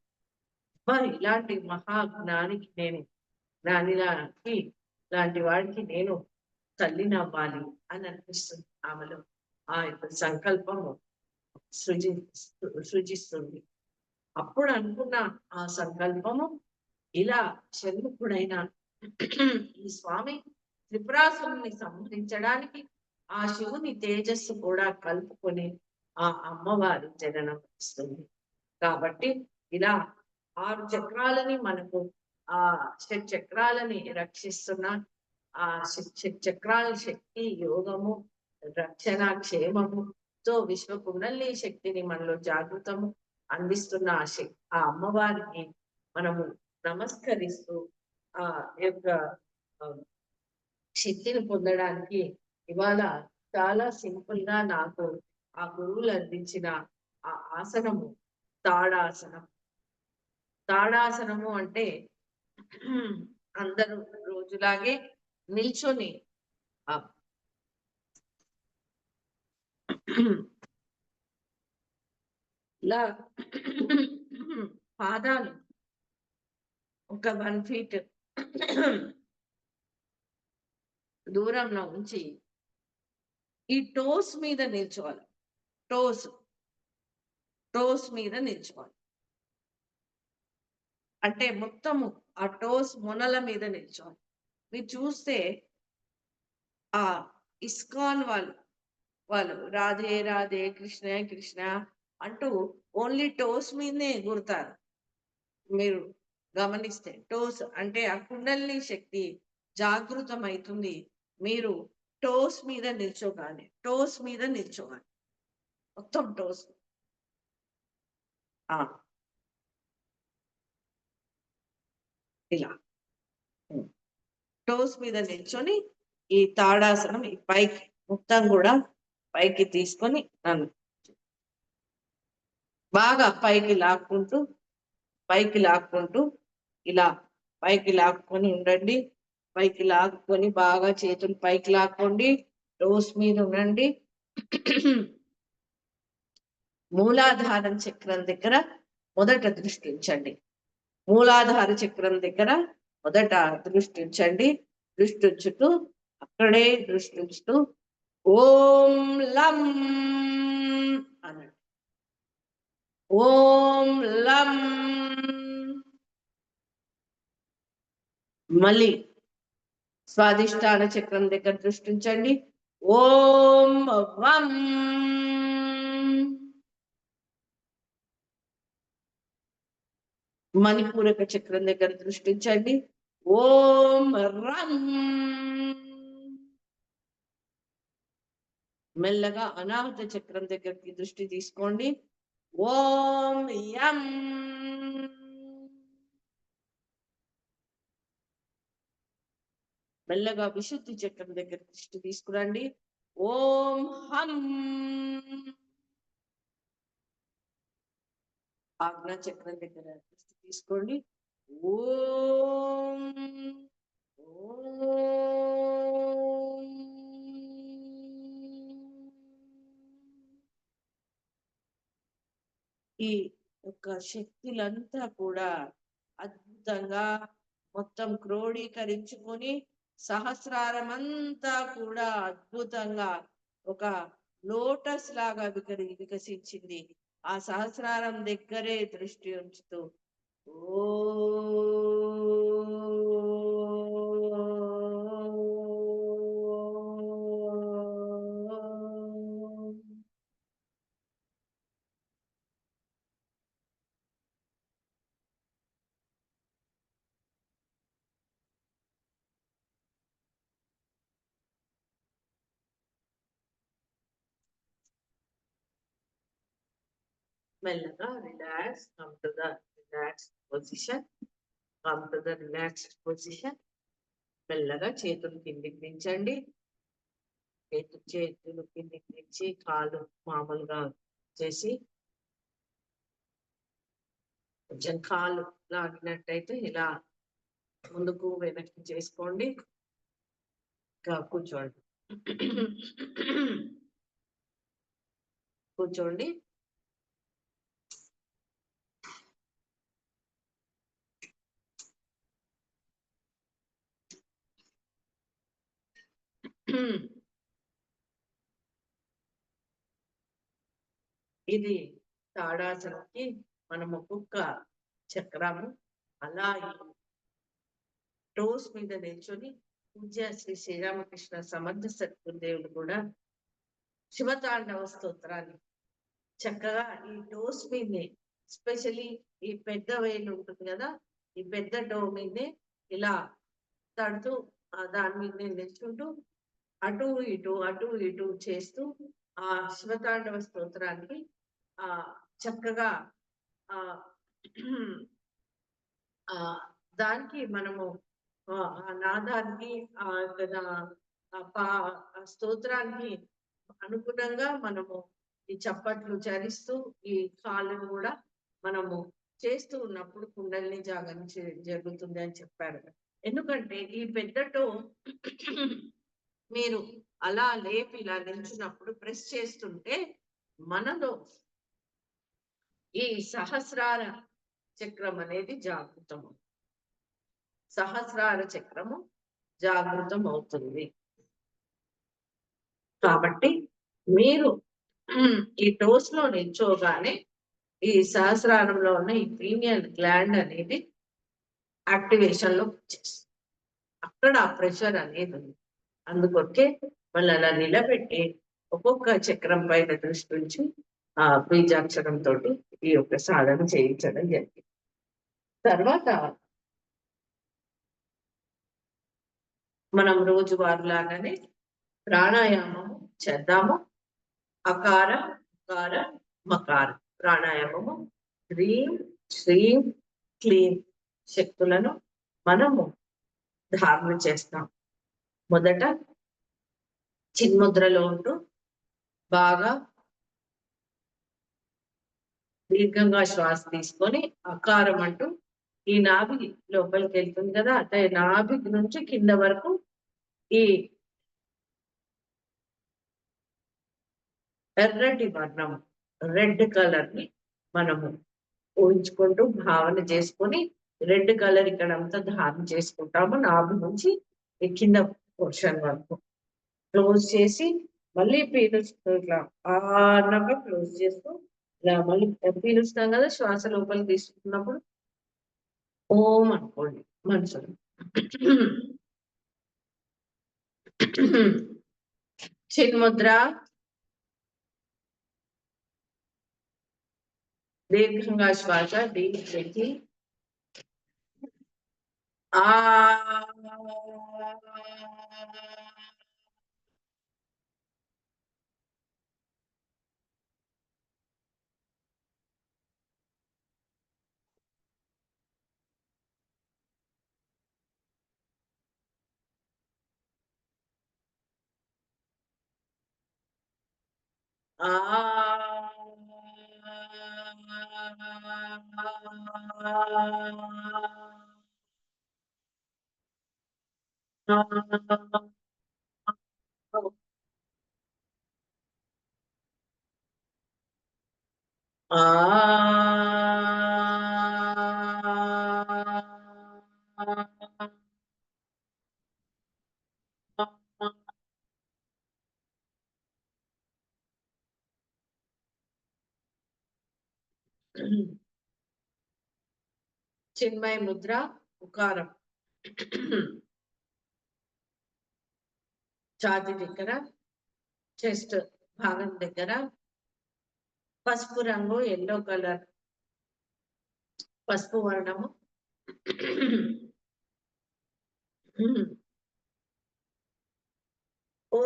మరి ఇలాంటి మహాజ్ఞానికి నేను, జ్ఞానిలాంటి లాంటి వాడికి నేను తల్లిని అవ్వాలి అని అనిపిస్తుంది ఆమెలో. ఆ యొక్క సంకల్పము సృజిస్తుంది. అప్పుడు అనుకున్న ఆ సంకల్పము ఇలా షణ్ముఖుడైన ఈ స్వామి త్రిపురాసురుని సంహరించడానికి ఆ శివుని తేజస్సు కూడా కలుపుకొని ఆ అమ్మవారు జననం ఇస్తుంది. కాబట్టి ఇలా 6 చక్రాలని మనకు ఆ షట్చక్రాలని రక్షిస్తున్న ఆ షట్చక్రాల శక్తి, యోగము, రక్షణ, క్షేమముతో విశ్వ కుండలిని శక్తిని మనలో జాగృతము అందిస్తున్న ఆ అమ్మవారికి మనము నమస్కరిస్తూ ఆ యొక్క శక్తిని పొందడానికి ఇవాళ చాలా సింపుల్ గా నాకు ఆ గురువులు అందించిన ఆ ఆసనము తాడాసనం. తాడాసనము అంటే అందరూ రోజులాగే నిల్చొని ఇలా పాదాలు ఒక 1 ఫీట్ దూరంలో ఉంచి ఈ టోస్ మీద నిల్చోవాలి. టోస్ మీద నిల్చోవాలి. అంటే మొత్తము ఆ టోస్ మొనల మీద నిల్చోవాలి. మీరు చూస్తే ఆ ఇస్కాన్ వాళ్ళు రాధే రాధే కృష్ణ కృష్ణ అంటూ ఓన్లీ టోస్ మీదనే ఎగురుతారు. మీరు గమనిస్తే టోస్ అంటే ఆ కుండలిని శక్తి జాగృతం అవుతుంది. మీరు టోస్ మీద నిల్చోగానే మొత్తం టోస్ ఇలా టోస్ మీద నిల్చొని ఈ తాడాసనం ఈ పైకి మొత్తం కూడా పైకి తీసుకొని నన్ను బాగా పైకి లాక్కుంటూ ఇలా పైకి లాక్కొని ఉండండి. పైకి లాక్కొని బాగా చేతులు పైకి లాక్కోండి. టోస్ మీద ఉండండి. మూలాధారం చక్రం దగ్గర మొదట దృష్టి ఉంచండి. మూలాధార చక్రం దగ్గర మొదట దృష్టి ఉంచండి. దృష్టి ఉంచుతూ అక్కడే దృష్టి ఉంచుతూ ఓం లం అనండి. ఓం లం. మళ్ళీ స్వాదిష్టాన చక్రం దగ్గర దృష్టి ఉంచండి. ఓం వం. మణిపూరక చక్రం దగ్గర దృష్టించండి. ఓం రం. మెల్లగా అనాహత చక్రం దగ్గరికి దృష్టి తీసుకోండి. ఓం యం. మెల్లగా విశుద్ధి చక్రం దగ్గర దృష్టి తీసుకురండి. ఓం హం. ఆజ్ఞా చక్రం దగ్గర దృష్టి తీసుకోండి. ఓం ఈ యొక్క శక్తులంతా కూడా అద్భుతంగా మొత్తం క్రోడీకరించుకొని సహస్రారం అంతా కూడా అద్భుతంగా ఒక లోటస్ లాగా వికసించింది. ఆ సహస్రారం దగ్గరే దృష్టి ఉంచుతూ ఓ మెల్లగా relax, come to the relaxed position, మెల్లగా చేతులు కిందికి దించండి. చేతులు కిందికి దించి కాళ్ళు మామూలుగా చేసి కొంచెం కాళ్ళు లాగినట్టయితే ఇలా ముందుకు వెనక్కి చేసుకోండి. ఇంకా కూర్చోండి. ఇది తాడాసనకి మనము ఒక్కొక్క చక్రము అలా టోస్ మీద నిల్చొని పూజ్య శ్రీ శ్రీరామకృష్ణ సమర్థ సద్గురుదేవులు కూడా శివతాండవ స్తోత్రాన్ని చక్కగా ఈ టోస్ మీదనే ఎస్పెషలీ ఈ పెద్ద వేలు ఉంటుంది కదా, ఈ పెద్ద టో మీదే ఇలా తడుతూ దాని మీద నిల్చుంటూ అటు ఇటు చేస్తూ ఆ శివతాండవ స్తోత్రానికి చక్కగా ఆ ఆ దానికి మనము ఆ నాదానికి స్తోత్రానికి అనుగుణంగా మనము ఈ చప్పట్లు చరిస్తూ ఈ కాళ్ళను కూడా మనము చేస్తూ ఉన్నప్పుడు కుండలిని జాగరణ జరుగుతుంది అని చెప్పారు. ఎందుకంటే ఈ పెద్దటో మీరు అలా లేపి ఇలా నిల్చున్నప్పుడు ప్రెస్ చేస్తుంటే మనలో ఈ సహస్రార చక్రం అనేది జాగృతము, సహస్రార చక్రము జాగృతం అవుతుంది. కాబట్టి మీరు ఈ టోస్ లో నిల్చోగానే ఈ సహస్రారంలో ఉన్న ఈ పీనియల్ గ్లాండ్ అనేది యాక్టివేషన్ లో వచ్చేస్తుంది. అక్కడ ఆ ప్రెషర్ అనేది ఉంది. అందుకొకే వాళ్ళు అలా నిలబెట్టి ఒక్కొక్క చక్రం పైన దృష్టి నుంచి ఆ బీజాక్షరంతో ఈ యొక్క సాధన చేయించడం జరిగింది. తర్వాత మనం రోజువారులాగానే ప్రాణాయామము చేద్దాము. అకార ఉకార మకార ప్రాణాయామము హ్రీం శ్రీం క్లీం శక్తులను మనము ధారణ చేస్తాం. మొదట చిన్ముద్రలో ఉంటూ బాగా దీర్ఘంగా శ్వాస తీసుకొని అకారం అంటూ ఈ నాభి లోపలికి వెళ్తుంది కదా, అంటే నాభి నుంచి కింద వరకు ఈ ఎర్రటి వర్ణం రెడ్ కలర్ ని మనము ఊహించుకుంటూ భావన చేసుకొని రెడ్ కలర్ ఇక్కడ అంతా ధారణ చేసుకుంటాము. నాభి నుంచి ఈ కింద పోర్షన్ వరకు క్లోజ్ చేసి మళ్ళీ పీలుస్తూ ఇట్లా ఆనగా క్లోజ్ చేస్తూ ఇలా మళ్ళీ పీలుస్తాం కదా, శ్వాస లోపలికి తీసుకున్నప్పుడు ఓం అనుకోండి మనసులో. చిన్ముద్ర దీర్ఘంగా శ్వాస డీప్ బ్రీతింగ్. చిన్మయ ముద్ర ఉకారం ఛాతీ దగ్గర చెస్ట్ భాగం దగ్గర పసుపు రంగు ఎల్లో కలర్ పసుపు వర్ణము ఓ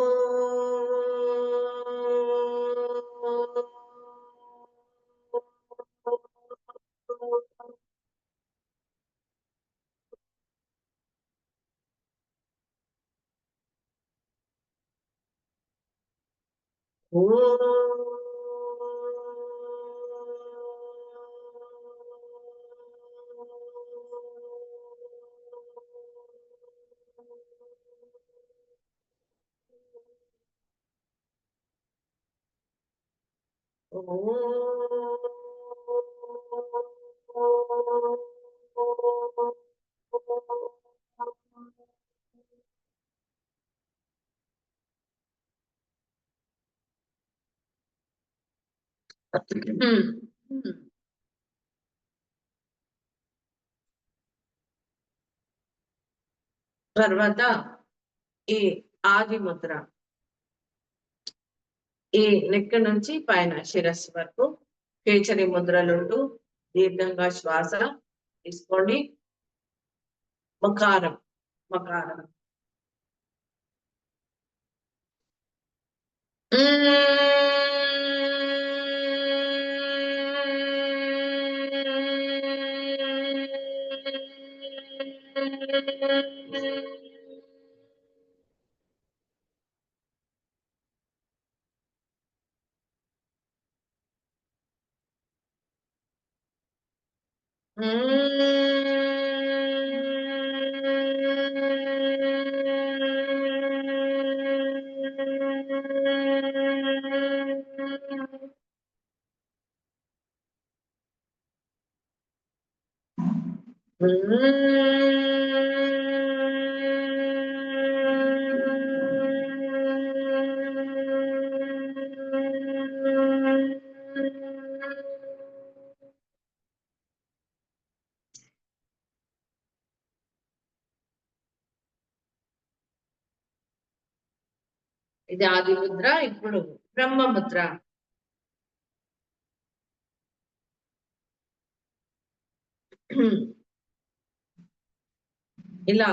తర్వాత ఈ ఆది ముద్ర ఈ నెక్ నుంచి పైన శిరస్సు వరకు కేచరి ముద్రలుంటూ దీర్ఘంగా శ్వాస తీసుకోండి. మకారం మకారం ఇది ఆది ముద్ర. ఇప్పుడు బ్రహ్మముద్ర. ఇలా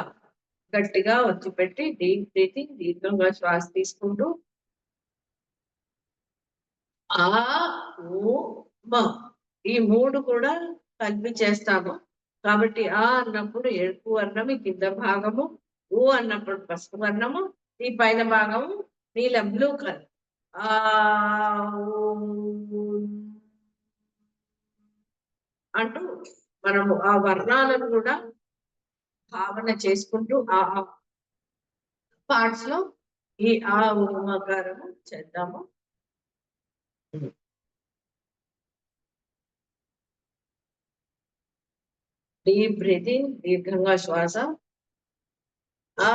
గట్టిగా వచ్చిపెట్టి డీప్ బ్రీతింగ్, దీర్ఘంగా శ్వాస తీసుకుంటూ ఆ ఊ మ ఈ 3 కూడా కలిపి చేస్తాము. కాబట్టి ఆ అన్నప్పుడు ఎరుపు వర్ణము కింద భాగము, ఊ అన్నప్పుడు పసుపు వర్ణము, ఈ పైన భాగము నీలం బ్లూ కలర్. ఆ అంటూ మనము ఆ వర్ణాలను కూడా భావన చేసుకుంటూ ఆ పార్ట్స్ లో ఈ ఆ ఉమకారము చేద్దాము. డీప్ బ్రీతింగ్, దీర్ఘంగా శ్వాస. ఆ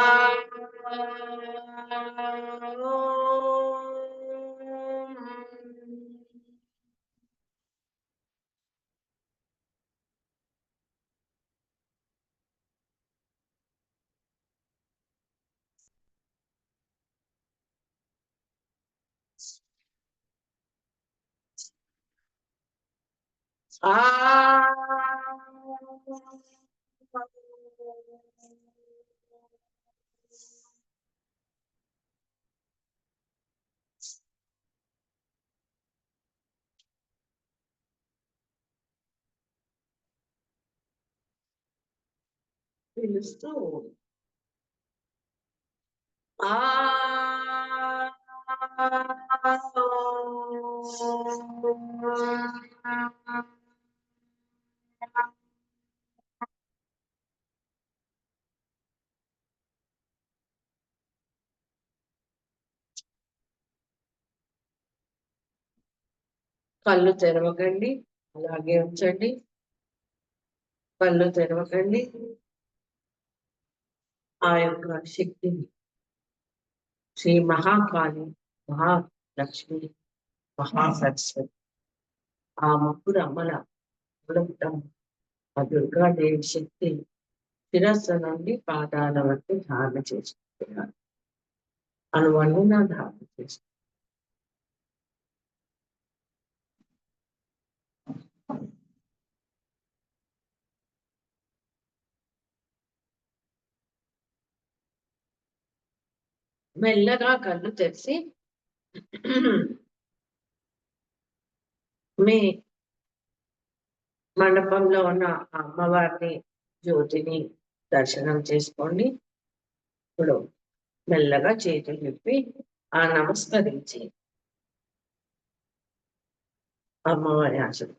పిలుస్తూ కళ్ళు తెరవకండి, అలాగే ఉంచండి. కళ్ళు తెరవకండి. ఆ యొక్క శక్తిని శ్రీ మహాకాళి, మహాలక్ష్మి, మహాసరస్వతి, ఆ ముగ్గురు అమ్మల మూలపుటం ఆ దుర్గాదేవి శక్తి శిరస్సు నుండి పాదాల వరకు ధారణ చేసుకుంటున్నారు. అనువనున ధారణ చేసుకుంటున్నారు. మెల్లగా కళ్ళు తెరిచి మీ మండపంలో ఉన్న అమ్మవారిని, జ్యోతిని దర్శనం చేసుకోండి. ఇప్పుడు మెల్లగా చేతులు విప్పి ఆ నమస్కరించి అమ్మవారి ఆశలు.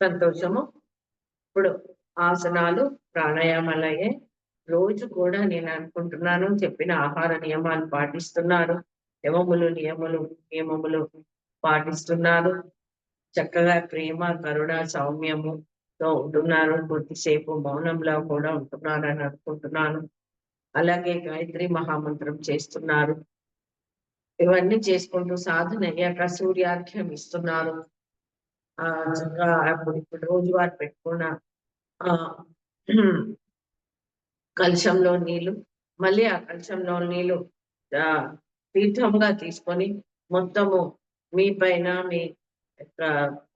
సంతోషము. ఇప్పుడు ఆసనాలు, ప్రాణాయామాలు అయ్యాయి. రోజు కూడా నేను అనుకుంటున్నాను చెప్పిన ఆహార నియమాలు పాటిస్తున్నారు, నియమములు పాటిస్తున్నారు. చక్కగా ప్రేమ, కరుణ, సౌమ్యముతో ఉంటున్నారు. కొద్దిసేపు మౌనంలో కూడా ఉంటున్నారని అనుకుంటున్నాను. అలాగే గాయత్రి మహామంత్రం చేస్తున్నారు. ఇవన్నీ చేసుకుంటూ సాధన అయ్యాక సూర్యార్ఘ్యం ఇస్తున్నారు. చక్కగా ఇప్పుడు రోజువారు పెట్టుకున్న ఆ కలశంలో నీళ్లు, మళ్ళీ ఆ కలశంలో నీళ్లు తీర్థంగా తీసుకొని మొత్తము మీ పైన, మీ యొక్క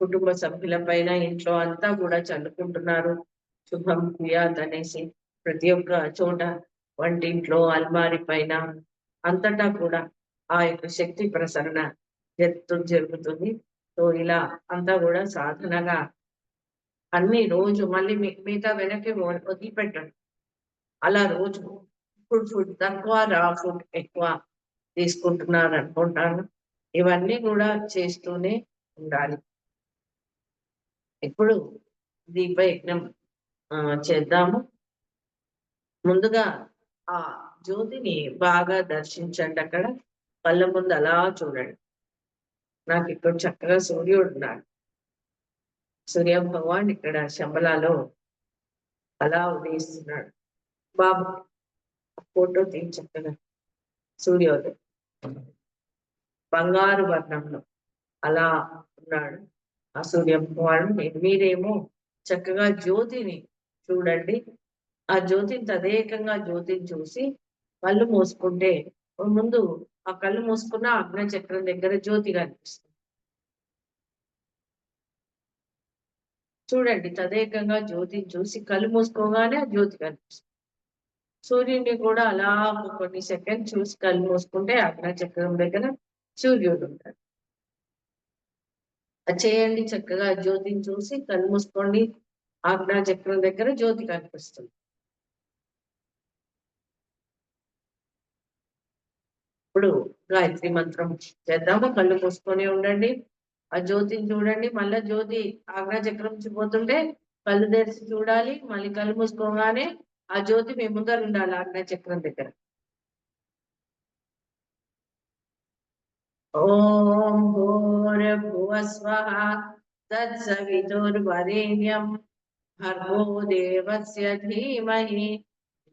కుటుంబ సభ్యుల పైన, ఇంట్లో అంతా కూడా చల్లుకుంటున్నారు. శుభం భూయాత్ అనేసి ప్రతి ఒక్క చోట, వంటింట్లో, అల్మారి పైన, అంతటా కూడా ఆ యొక్క శక్తి ప్రసరణ జరుగుతుంది. సో ఇలా అంతా కూడా సాధనగా అన్ని రోజు మళ్ళీ మిగతా వెనక్కి వదిలిపెట్టండి. అలా రోజు ఫుడ్ తక్కువ, రా ఫుడ్ ఎక్కువ తీసుకుంటున్నారు అనుకుంటాను. ఇవన్నీ కూడా చేస్తూనే ఉండాలి. ఇప్పుడు దీపయజ్ఞం చేద్దాము. ముందుగా ఆ జ్యోతిని బాగా దర్శించండి. అక్కడ కళ్ళ ముందు అలా చూడండి. నాకు ఇక్కడ చక్కగా సూర్యుడు ఉన్నాడు. సూర్య భగవాన్ ఇక్కడ శంబలాలో అలా ఉదయిస్తున్నాడు. బాబు ఫోటో తీసి చక్కగా సూర్యోదయం బంగారు వర్ణంలో అలా ఉన్నాడు ఆ సూర్య భగవాన్. మీరేమో చక్కగా జ్యోతిని చూడండి. ఆ జ్యోతిని తదేకంగా జ్యోతిని చూసి కళ్ళు మూసుకుంటే ముందు ఆ కళ్ళు మూసుకున్న అగ్ని చక్రం దగ్గర జ్యోతి కనిపిస్తుంది. చూడండి, తదేకంగా జ్యోతిని చూసి కళ్ళు మూసుకోగానే ఆ జ్యోతి కనిపిస్తుంది. సూర్యుడిని కూడా అలా కొన్ని సెకండ్ చూసి కళ్ళు మూసుకుంటే అగ్ని చక్రం దగ్గర సూర్యుడు ఉంటాడు. అది చేయండి చక్కగా. జ్యోతిని చూసి కళ్ళు మూసుకోండి. ఆజ్ఞా చక్రం దగ్గర జ్యోతి కనిపిస్తుంది. ఇప్పుడు గాయత్రి మంత్రం చేద్దాము. కళ్ళు మూసుకొని ఉండండి. ఆ జ్యోతిని చూడండి. మళ్ళా జ్యోతి ఆజ్ఞా చక్రం నుంచి పోతుంటే కళ్ళు తెరిచి చూడాలి. మళ్ళీ కళ్ళు మూసుకోగానే ఆ జ్యోతి మీ ముందర ఉండాలి ఆజ్ఞా చక్రం దగ్గర. ఓం భూర్భువస్వః తత్సవితుర్వరేణ్యం భర్గో దేవస్య ధీమహి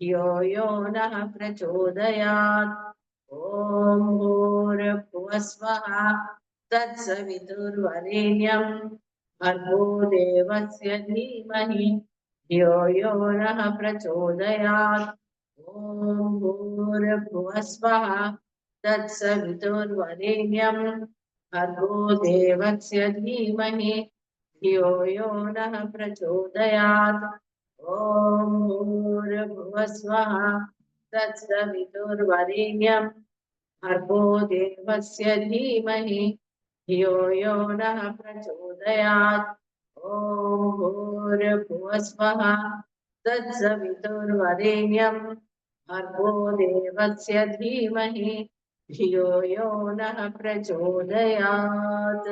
ధియో యో నః ప్రచోదయాత్. ఓం భూర్భువస్వః తత్సవితుర్వరేణ్యం భర్గో దేవస్య ధీమహి ధియో యో నః ప్రచోదయాత్. ఓం భూర్భువస్వః తత్సవితుర్వరేణ్యం భర్గో దేవస్య ధీమహి ధియో యో నః ప్రచోదయాత్. ఓం భూర్భువస్వః తత్సవితుర్వరేణ్యం భర్గో దేవస్య ధీమహి ధియో యో నః ప్రచోదయాత్. ఓం భూర్భువస్వః తత్సవితుర్వరేణ్యం భర్గో దేవస్య ధీమహి ధియో యో నః ప్రచోదయాత్.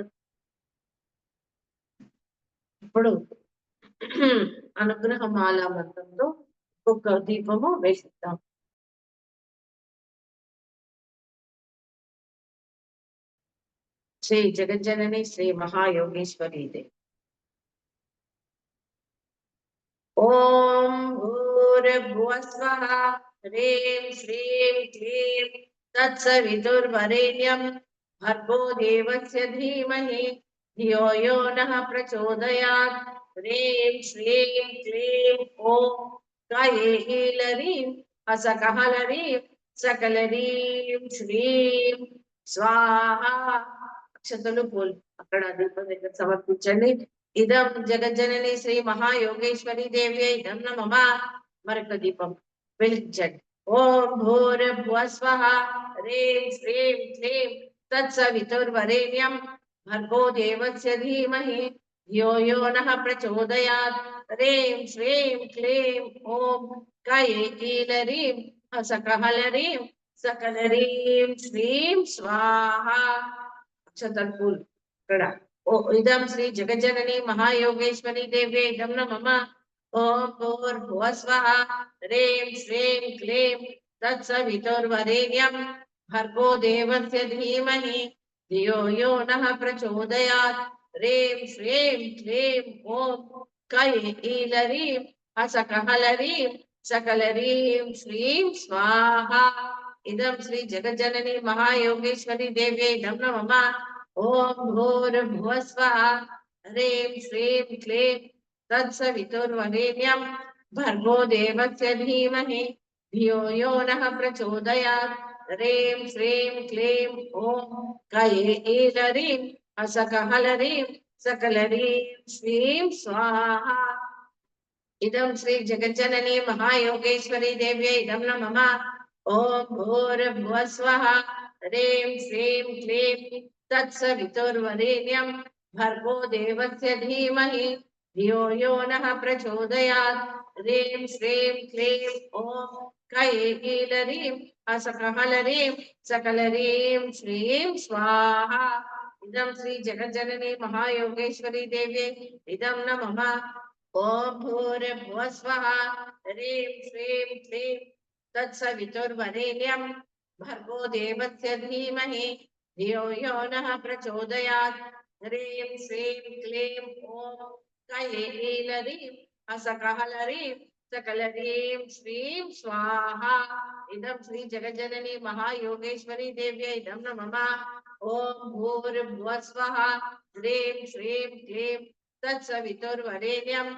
ఇప్పుడు అనుగ్రహమాల మంత్రంతో ఒక్కొక్క దీపము వేసిద్దాం. శ్రీ జగజ్జనని శ్రీ మహాయోగేశ్వరీ దేవి. ఓం భూర్భువస్వః హ్రీం శ్రీం క్లీం తత్సవితుర్వరేణ్యం భర్గో దేవస్య ధీమహి ధియో యో నః ప్రచోదయాత్. హ్రీం శ్రీం క్లీం ఓం కైలరీం అసకహలరీం సకలరీం శ్రీం స్వాహ. అక్షతలు పూలు అక్కడ దీపం దగ్గర సమర్పించండి. ఇదం జగజ్జనని శ్రీ మహాయోగేశ్వరి దేవి ఇదం నమః. మరొక దీపం వెలిగించండి. ఓం భూర్భువస్వః హ్రీం శ్రీం క్లీం తత్సవితుర్వరేణ్యం భర్గో దేవస్య ధీమహి ధియో యో నః ప్రచోదయాత్. హ్రీం శ్రీం క్లీం ఓం కైలరీం సకహలరీం సకలరీం శ్రీం స్వాహ. అక్షతలు పూలు ఇక్కడ. ఇదం శ్రీ జగజ్జనని మహాయోగేశ్వరి దేవ్యై ఇదం నమః. ఓం భూర్భువస్వః హ్రీం శ్రీం క్లీం తత్సవితుర్వరేణ్యం భర్గో దేవస్య ధీమహి ధియో యో నః ప్రచోదయాత్. హ్రీం శ్రీం క్లీం ఓం కైలరీం అసకహలరీం సకలరీం శ్రీం స్వాహ. ఇదం శ్రీ జగజ్జనని మహాయోగేశ్వరి దేవ్యై ఇదం నమః. ఓం భూర్భువస్వః హ్రీం శ్రీం క్లీం తత్సవితుర్వరేణ్యం భర్గో దేవస్య ధీమహి ధియో యో నః ప్రచోదయాత్. ह्रीं श्रीं क्लीं ॐ कैलरीं असकहलरीं सकलरीं श्रीं स्वाहा। इदं श्री जगज्जननी महायोगेश्वरी देव्यै इदं नमः। ॐ भूर्भुवः स्वः ह्रीं श्रीं क्लीं तत्सवितुर्वरेण्यं भर्गो देवस्य धीमहि धियो यो नः प्रचोदयात्। ह्रीं श्रीं क्लीं ॐ कैलरीं असकहलरीं सकलरीं श्रीं स्वाहा। इदं श्री जगज्जननी महायोगेश्वरी देव्यै इदं नमः। ॐ भूर्भुवः स्वः ह्रीं श्रीं क्लीं तत्सवितुर्वरेण्यं भर्गो देवस्य धीमहि धियो यो नः प्रचोदयात्। ह्रीं श्रीं क्लीं ॐ कैलरीं असकहलरीं सकलरीं श्रीं स्वाहा। इदं श्री जगज्जननी महायोगेश्वरी देव्यै इदं नमः। ॐ भूर्भुवः स्वः ह्रीं श्रीं क्लीं तत्सवितुर्वरेण्यं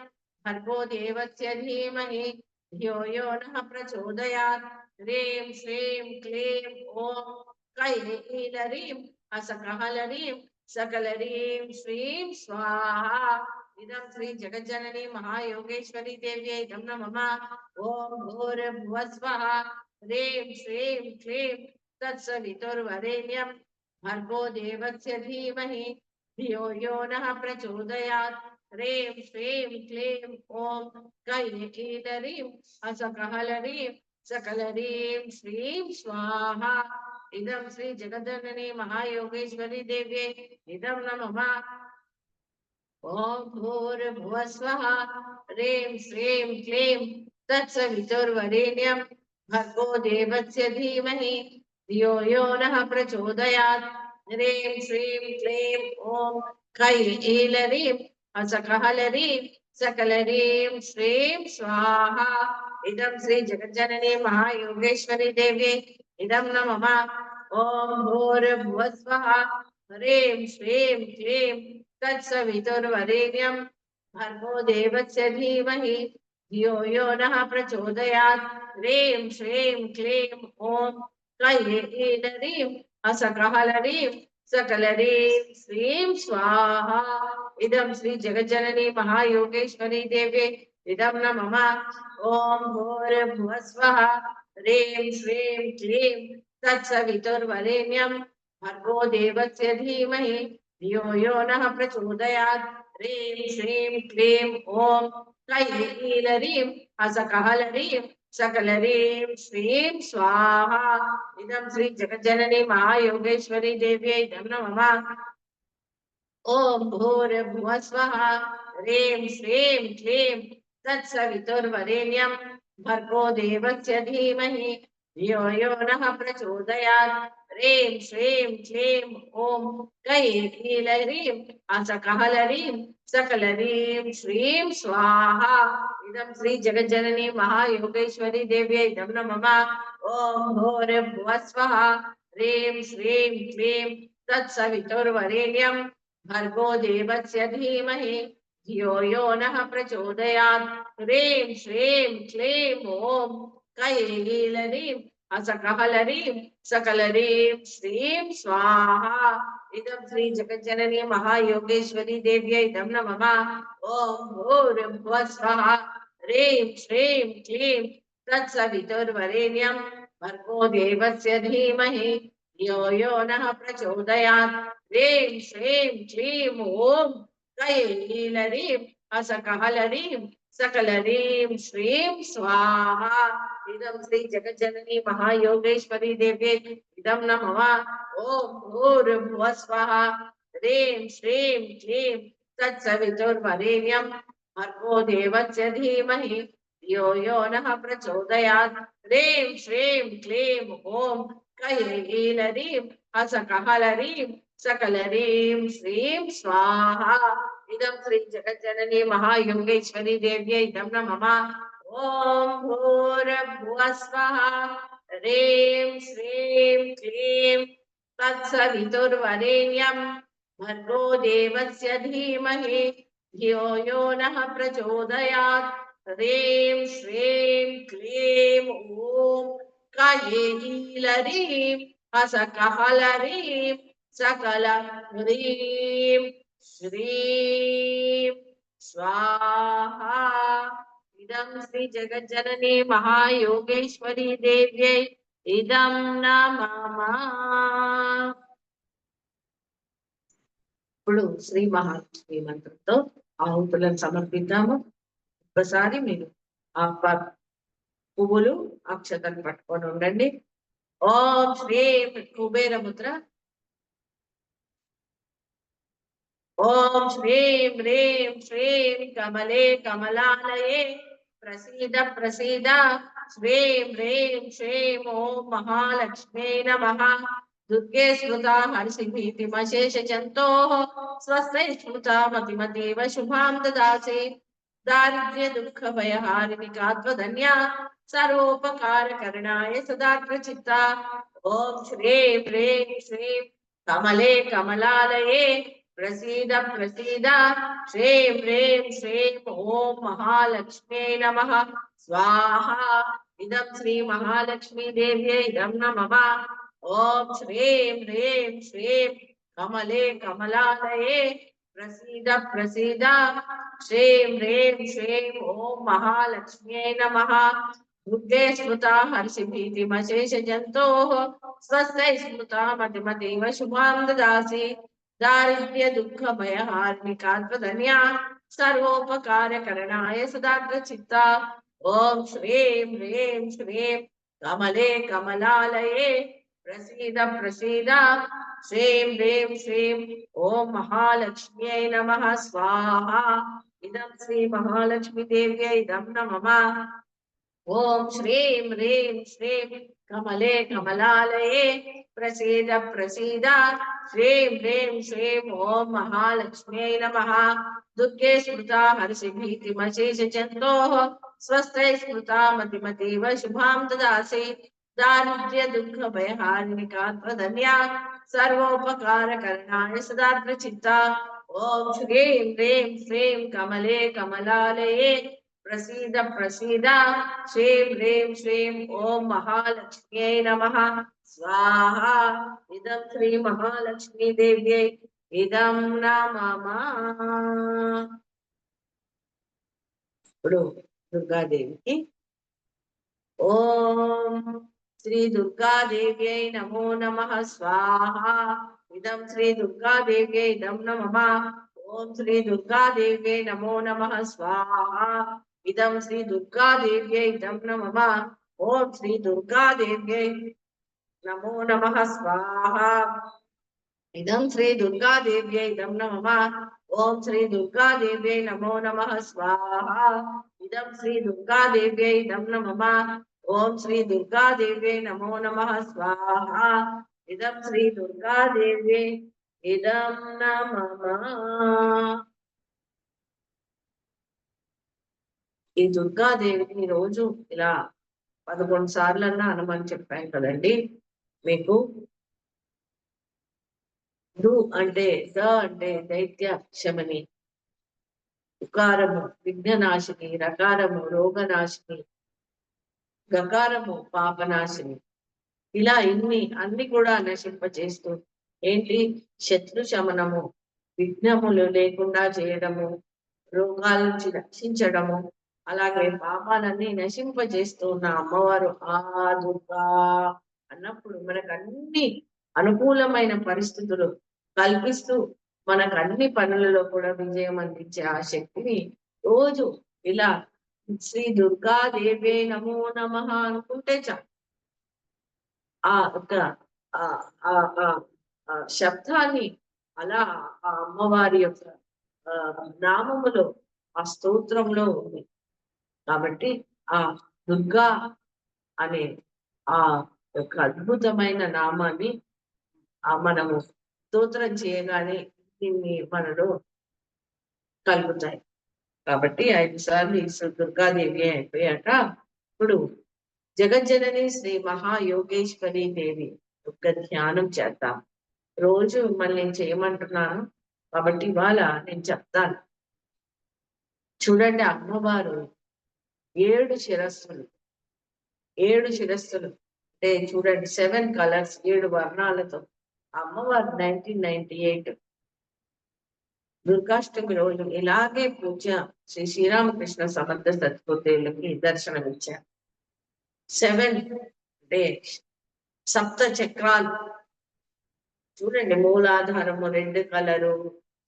भर्गो देवस्य धीमहि धियो यो नः प्रचोदयात्। ह्रीं श्रीं क्लीं ॐ कैलरीं असकहलरीं सकलरीं श्रीं स्वाहा। इदं श्री जगज्जननी महायोगेश्वरी देव्यै इदं नमः। ॐ भूर्भुवः स्वः ह्रीं श्रीं क्लीं तत्सवितुर्वरेण्यं भर्गो देवस्य धीमहि धियो यो नः प्रचोदयात्। ह्रीं श्रीं क्लीं ॐ कैलरीं असकहलरीं सकलरीं श्रीं स्वाहा। इदं श्री जगज्जननी महायोगेश्वरी देव्यै इदं नमः। ॐ भूर्भुवः स्वः ह्रीं श्रीं क्लीं तत्सवितुर्वरेण्यं भर्गो देवस्य धीमहि धियो यो नः प्रचोदयात्। ह्रीं श्रीं क्लीं ॐ कैलरीं असकहलरीं सकलरीं श्रीं स्वाहा। इदं श्री जगज्जननी महायोगेश्वरी देव्यै इदं नमः। ॐ भूर्भुवः स्वः ह्रीं श्रीं क्लीं तत्सवितुर्वरेण्यं भर्गो देवस्य धीमहि धियो यो नः प्रचोदयात्। ह्रीं श्रीं क्लीं ॐ कैलरीं असकहलरीं सकलरीं श्रीं स्वाहा। इदं श्री जगज्जननी महायोगेश्वरी देव्यै इदं नमः। ॐ भूर्भुवः स्वः ह्रीं श्रीं क्लीं तत्सवितुर्वरेण्यं भर्गो देवस्य धीमहि धियो यो नः प्रचोदयात्। ह्रीं श्रीं क्लीं ॐ कैलरीं असकहलरीं सकलरीं श्रीं स्वाहा। इदं श्री जगज्जननी महायोगेश्वरी देव्यै इदं नमः। ॐ भूर्भुवः स्वः ह्रीं श्रीं क्लीं तत्सवितुर्वरेण्यं भर्गो देवस्य धीमहि धियो यो नः प्रचोदयात्। ह्रीं श्रीं क्लीं ॐ कैलरीं असकहलरीं सकलरीं श्रीं स्वाहा। इदं श्री जगज्जननी महायोगेश्वरी देव्यै इदं नमः। ॐ भूर्भुवः स्वः ह्रीं श्रीं क्लीं तत्सवितुर्वरेण्यं भर्गो देवस्य धीमहि धियो यो नः प्रचोदयात्। ह्रीं श्रीं क्लीं ॐ कैलरीं असकहलरीं सकलरीं श्रीं स्वाहा। इदं श्री जगज्जननी महायोगेश्वरी देव्यै इदं नमः। ॐ भूर्भुवः स्वः ह्रीं श्रीं क्लीं तत्सवितुर्वरेण्यं भर्गो देवस्य धीमहि धियो यो नः प्रचोदयात्। ह्रीं श्रीं क्लीं ॐ कैलरीं असकहलरीं सकलरीं श्रीं स्वाहा। इदं श्री जगज्जननी महायोगेश्वरी देव्यै इदं नमः। ॐ भूर्भुवः स्वः ह्रीं श्रीं क्लीं तत्सवितुर्वरेण्यं भर्गो देवस्य धीमहि धियो यो नः प्रचोदयात्। ह्रीं श्रीं क्लीं ॐ कैलरीं असकहलरीं सकलरीं श्रीं स्वाहा। इदं श्री जगज्जननी महायोगेश्वरी देव्यै इदं नमः। ॐ भूर्भुवः स्वः ह्रीं श्रीं क्लीं तत्सवितुर्वरेण्यं भर्गो देवस्य धीमहि धियो यो नः प्रचोदयात्। ह्रीं श्रीं क्लीं ॐ కయేలరీం హసకహలరీం సకల హ్రీం శ్రీం స్వాహా. ఇదం శ్రీ జగజ్జనని మహాయోగేశ్వరి దేవ్యై ఇదం నమః. ఇప్పుడు శ్రీ మహాలక్ష్మి మంత్రంతో ఆహుతులను సమర్పిద్దాము. ఒకసారి మీరు ఆ పువ్వులు అక్షతలు పట్టుకొని ఉండండి. ఓం శ్రీం కుబేర ముద్ర. ఓం శ్రీం హ్రీం శ్రీం కమలే కమలాలయే ప్రసీద ప్రసీద. శ్రీం హ్రీం శ్రీం ఓం మహాలక్ష్మీ నమః. దుర్గే స్మృతా హర్షిభీతిమశేష జంతోః స్వస్తి స్మృతా మతిమతీవ శుభాం దదాసి. దారిద్ర్య దుఃఖ భయహారిణి కాత్వధన్యా సర్వోపకారకరణాయ సదాత్ర చిత్త. ఓం శ్రీం హ్రీం శ్రీం కమలే కమలాలయే ప్రసీద ప్రసీద. శ్రీం హ్రీం శ్రీం ఓం మహాలక్ష్మీ నమః. స్వాహా. ఇదం శ్రీ మహాలక్ష్మీ దేవ్యై ఇదం నమః. ఓం శ్రీం హ్రీం శ్రీం కమలే కమలాలయే ప్రసీద ప్రసీద. శ్రీం హ్రీం శ్రీం ఓం మహాలక్ష్మ్యై నమః. దుర్గే స్మృతా హర్షిభీతిమశేష జంతోః స్వస్తి స్మృతా మతిమతీవ శుభాం దదాసి. దారిద్ర్య దుఃఖ భయహారిణి కాత్వధన్యా సర్వోపకారకరణాయ సదాగ్ర చిత్త. ఓం శ్రీం హ్రీం శ్రీం కమలే కమలాలయే ప్రసీద ప్రసీద. శ్రీం హ్రీం శ్రీం ఓం మహాలక్ష్మ్యై నమః. స్వాహా. ఇదం శ్రీ మహాలక్ష్మీ దేవ్యై ఇదం నమః. ఓం శ్రీం హ్రీం శ్రీం కమలే కమలాలయే ప్రసీద ప్రసీద. శ్రీం హ్రీం శ్రీం ఓం మహాలక్ష్మ్యై నమః. దుర్గే స్మృతా హర్షిభీతిమశేష జంతోః స్వస్తి స్మృతా మతిమతీవ శుభాం దదాసి. దారిద్ర్య దుఃఖ భయహారిణి కాత్వధన్యా సర్వోపకారకరణాయ సదాత్ర చిత్త. ఓం శ్రీం హ్రీం శ్రీం కమలే కమలాలయే ప్రసీద ప్రసీద. శ్రీం హ్రీం శ్రీం ఓం మహాలక్ష్మ్యై నమః. స్వాహా. ఇదం శ్రీ మహాలక్ష్మీ దేవ్యై ఇదం నమః. ఇప్పుడు దుర్గాదేవికి ఓం శ్రీ దుర్గాదేవ్యై నమో నమః. స్వాహా. ఇదం శ్రీ దుర్గాదేవ్యై ఇదం నమః. ఓం శ్రీ దుర్గాదేవ్యై నమో నమః. స్వాహా. ఇదం శ్రీ దుర్గాదేవ్యై ఇదం నమః. ఓం శ్రీ దుర్గాదేవ్యై నమో నమః. స్వాహా. ఇదం శ్రీ దుర్గాదేవ్యై ఇదం నమః. ఓం శ్రీ దుర్గాదేవ్యై నమో నమః. స్వాహా. ఇదం శ్రీ దుర్గాదేవ్యై ఇదం నమః. ఓం శ్రీ దుర్గాదేవ్యై నమో నమః. స్వాహా. ఇదం శ్రీ దుర్గాదేవ్యై ఇదం నమః. ఈ దుర్గాదేవిని రోజు ఇలా 11 సార్లన్నా అనమని చెప్పాను కదండి మీకు. దు అంటే దైత్య శమని, ఉకారము విఘ్ననాశిని, రకారము రోగనాశిని, గకారము పాపనాశిని. ఇలా అన్ని కూడా నశింపచేస్తూ ఏంటి శత్రు శమనము, విఘ్నములు లేకుండా చేయడము, రోగాల నుంచి రక్షించడము, అలాగే పాపాలన్నీ నశింపజేస్తూ ఉన్న అమ్మవారు ఆ దుర్గా అన్నప్పుడు మనకు అన్ని అనుకూలమైన పరిస్థితులు కల్పిస్తూ మనకు అన్ని పనులలో కూడా విజయం అందించే ఆ శక్తిని రోజు ఇలా శ్రీ దుర్గాదేవే నమో నమః అనుకుంటే చాలు. ఆ ఒక శబ్దాన్ని అలా ఆ అమ్మవారి యొక్క నామములో ఆ స్తోత్రంలో ఉంది. కాబట్టి ఆ దుర్గా అనే ఆ యొక్క అద్భుతమైన నామాన్ని మనము స్తోత్రం చేయగానే దీన్ని మనలో కలుగుతాయి. కాబట్టి 5 సార్లు ఈ దుర్గాదేవి అయిపోయాక ఇప్పుడు జగజ్జనని శ్రీ మహాయోగేశ్వరి దేవి యొక్క ధ్యానం చేద్దాం. రోజు మిమ్మల్ని నేను చేయమంటున్నాను కాబట్టి ఇవాళ నేను చెప్తాను. చూడండి, అమ్మవారు 7 శిరస్సులు అంటే చూడండి 7 కలర్స్ 7 వర్ణాలతో అమ్మవారు 1998 దుర్గాష్టమి రోజు ఇలాగే పూజ శ్రీ శ్రీరామకృష్ణ సమర్థ సద్గురుదేవులకి దర్శనమిచ్చారు. 7 అంటే సప్త చక్రాలు చూడండి, మూలాధారము రెడ్ కలరు,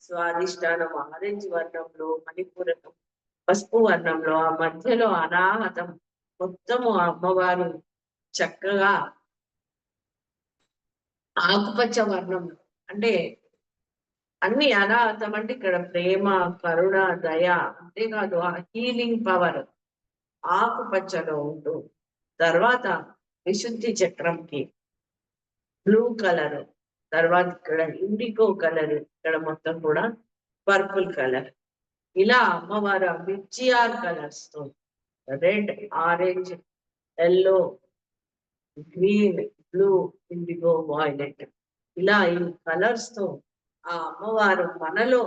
స్వాదిష్టానం ఆరెంజ్ వర్ణంలో, మణిపూరకం పసుపు వర్ణంలో, ఆ మధ్యలో అనాహతం మొత్తము అమ్మవారు చక్కగా ఆకుపచ్చ వర్ణంలో, అంటే అన్ని అనాహతం అంటే ఇక్కడ ప్రేమ, కరుణ, దయ, అంతేకాదు ఆ హీలింగ్ పవర్ ఆకుపచ్చలో ఉంటూ, తర్వాత విశుద్ధి చక్రంకి బ్లూ కలర్, తర్వాత ఇక్కడ ఇండిగో కలర్, ఇక్కడ మొత్తం కూడా పర్పుల్ కలర్, ఇలా అమ్మవారు మిర్చియార్ కలర్స్ తో red, orange, yellow, green, blue, IndiGo, violet, ఇలా ఈ కలర్స్ తో ఆ అమ్మవారు మనలో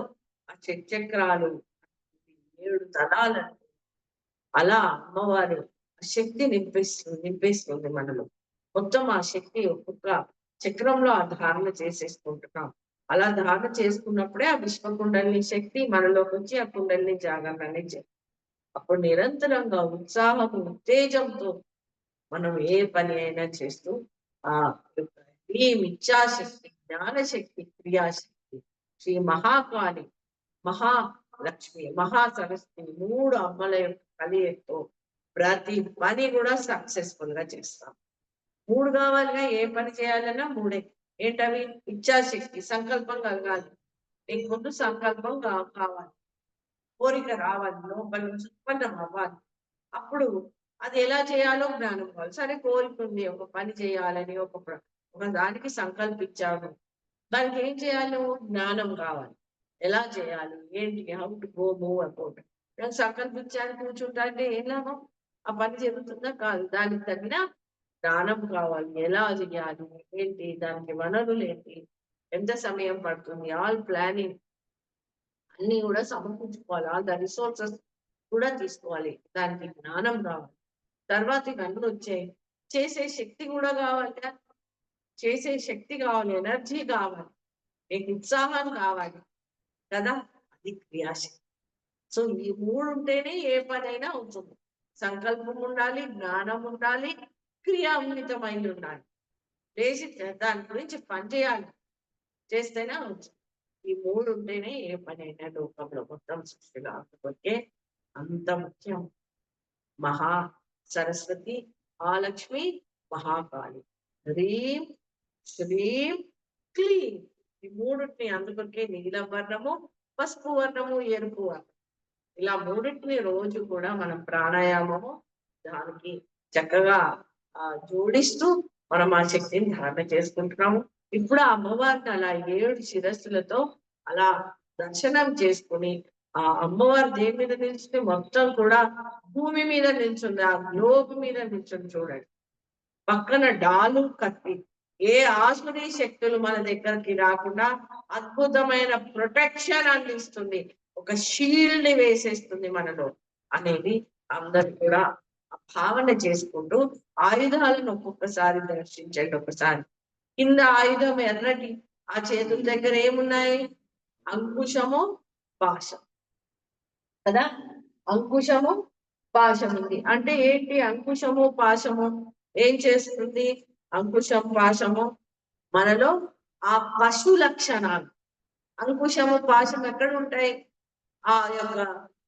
ఆ చక్రాలు 7 తలాలను అలా అమ్మవారు శక్తి నింపేస్తుంది మనలో. మొత్తం ఆ శక్తి ఒక్కొక్క చక్రంలో ఆ ధారణ చేసేసుకుంటున్నాం. అలా ధారణ చేసుకున్నప్పుడే ఆ విశ్వకుండలిని శక్తి మనలోకి వచ్చి ఆ కుండలిని జాగరణని అప్పుడు నిరంతరంగా ఉత్సాహము, ఉత్తేజంతో మనం ఏ పని అయినా చేస్తూ ఆ ఈ ఇచ్ఛాశక్తి, జ్ఞానశక్తి, క్రియాశక్తి, శ్రీ మహాకాళి, మహాలక్ష్మి, మహాసరస్వతి 3 అమ్మల యొక్క కలియతో ప్రతి పని కూడా సక్సెస్ఫుల్ గా చేస్తాం. 3 కావాలిగా, ఏ పని చేయాలన్నా 3. ఏంటవి? ఇచ్ఛాశక్తి, సంకల్పం కలగాలి. నీకు ముందు సంకల్పం కావాలి, కోరిక రావాలి, లోపల నుంచి ఉత్పన్నం అవ్వాలి. అప్పుడు అది ఎలా చేయాలో జ్ఞానం కావాలి. సరే, కోరిక ఉంది, ఒక పని చేయాలని ఒక దానికి సంకల్పించాను, దానికి ఏం చేయాలి? జ్ఞానం కావాలి. ఎలా చేయాలి, ఏంటి, how to go move about. నేను సంకల్పించాను, కూర్చుంటా అంటే ఏం లాభం? ఆ పని జరుగుతుందా? కాదు. దానికి తగిన జ్ఞానం కావాలి. ఎలా చేయాలి, ఏంటి, దానికి వనరులు ఏంటి, ఎంత సమయం పడుతుంది, ఆల్ ప్లానింగ్ అన్ని కూడా సమకూర్చుకోవాలి. ఆల్ ద రిసోర్సెస్ కూడా తీసుకోవాలి. దానికి జ్ఞానం కావాలి. తర్వాత ఇవన్నీ వచ్చాయి, చేసే శక్తి కూడా కావాలి. చేసే శక్తి కావాలి, ఎనర్జీ కావాలి, నీకు ఉత్సాహం కావాలి కదా, అది క్రియాశక్తి. సో ఈ 3 ఉంటేనే ఏ పనైనా అవుతుంది. సంకల్పం ఉండాలి, జ్ఞానం ఉండాలి, క్రియాన్వితమై ఉండాలి. లేచి దాని గురించి పని చేయాలి, చేస్తేనే అవుతుంది. ఈ 3 ఉంటేనే ఏ పనైనా లోకంలో మొత్తం సృష్టిలో. అందుకే అంత ముఖ్యం మహా సరస్వతి, మహాలక్ష్మి, మహాకాళి, హ్రీం, శ్రీం, క్లీం. ఈ 3టిని అందుకొకే నీలం వర్ణము, పసుపు వర్ణము, ఎరుపు వర్ణం, ఇలా 3టిని రోజు కూడా మనం ప్రాణాయామము దానికి చక్కగా జోడిస్తూ మనం ఆ శక్తిని ధారణ చేసుకుంటున్నాము. ఇప్పుడు ఆ అమ్మవారిని అలా 7 శిరస్సులతో అలా దర్శనం చేసుకుని ఆ అమ్మవారి దేని మీద నిల్చుంది? మొత్తం కూడా భూమి మీద నిల్చుంది, ఆ గ్లోబ్ మీద నిల్చుంది. చూడండి, పక్కన డాలు కత్తి, ఏ ఆసురీ శక్తులు మన దగ్గరికి రాకుండా అద్భుతమైన ప్రొటెక్షన్ అందిస్తుంది, ఒక షీల్డ్ వేసేస్తుంది మనలో అనేది అందరు కూడా భావన చేసుకుంటూ ఆయుధాలను ఒక్కొక్కసారి దర్శించండి. ఒకసారి కింద ఆయుధం ఎర్రటి, ఆ చేతుల దగ్గర ఏమున్నాయి? అంకుశము, పాశం కదా. అంకుశము, పాశం ఉంది అంటే ఏంటి? అంకుశము, పాశము ఏం చేస్తుంది? అంకుశం, పాశము మనలో ఆ పశు లక్షణాలు. అంకుశము, పాశం ఎక్కడ ఉంటాయి? ఆ యొక్క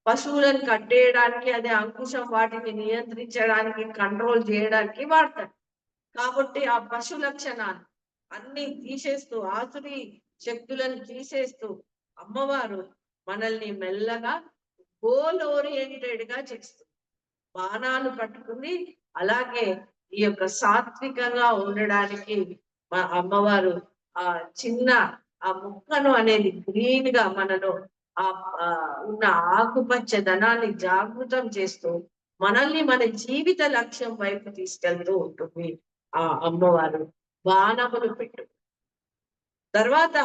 పశువులను కట్టేయడానికి, అదే అంకుశం వాటిని నియంత్రించడానికి, కంట్రోల్ చేయడానికి వాడతారు. కాబట్టి ఆ పశు లక్షణాలు అన్ని తీసేస్తూ, ఆసురి శక్తులను తీసేస్తూ అమ్మవారు మనల్ని మెల్లగా గోల్ ఓరియంటెడ్ గా చేస్తుంది. బాణాలు పట్టుకుంది. అలాగే ఈ యొక్క సాత్వికంగా ఉండడానికి మా అమ్మవారు ఆ చిన్న ఆ ముక్కను అనేది గ్రీన్ గా మనలో ఆ ఉన్న ఆకుపచ్చ ధనాన్ని జాగృతం చేస్తూ మనల్ని మన జీవిత లక్ష్యం వైపు తీసుకెళ్తూ ఉంటుంది ఆ అమ్మవారు. బాణములు పెట్టు తర్వాత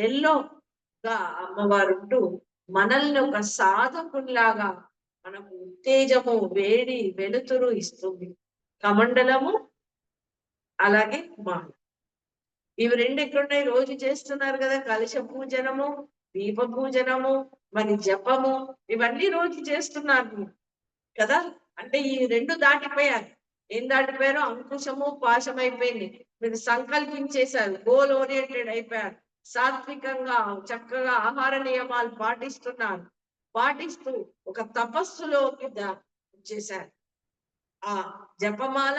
ఎల్లోగా అమ్మవారు ఉంటూ మనల్ని ఒక సాధకుల్లాగా మనకు ఉత్తేజము, వేడి, వెలుతురు ఇస్తుంది. కమండలము అలాగే మాల. ఇవి రెండు ఎక్కడున్నాయి? రోజు చేస్తున్నారు కదా, కలశ పూజనము, దీప పూజనము, మరి జపము, ఇవన్నీ రోజు చేస్తున్నారు కదా. అంటే ఈ రెండు దాటిపోయారు. ఏం దాటిపోయారో? అంకుశము పాశం అయిపోయింది. మీరు సంకల్పించేశారు, గోల్ ఓరియంటెడ్ అయిపోయారు. సాత్వికంగా చక్కగా ఆహార నియమాలు పాటిస్తున్నారు. పాటిస్తూ ఒక తపస్సులోకి వచ్చేశారు. ఆ జపమాల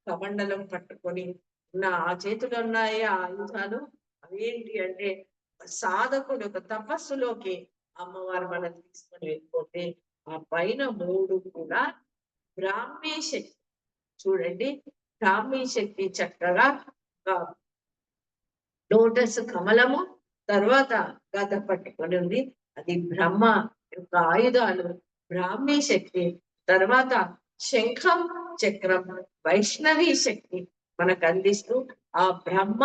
కమండలం పట్టుకొని ఉన్న ఆ చేతిలో ఉన్నాయి ఆ ఆయుధాలు. అవేంటి అంటే సాధకుడు ఒక తపస్సులోకి అమ్మవారు మనం తీసుకొని వెళ్ళిపోతే ఆ పైన మూడు కూడా బ్రాహ్మీ శక్తి. చూడండి, బ్రాహ్మీ శక్తి చక్కగా లోటస్ కమలము, తర్వాత గద పట్టుకొని ఉంది. అది బ్రహ్మ యొక్క ఆయుధాలు, బ్రాహ్మీ శక్తి. తర్వాత శంఖం చక్రం వైష్ణవి శక్తి మనకు అందిస్తూ, ఆ బ్రహ్మ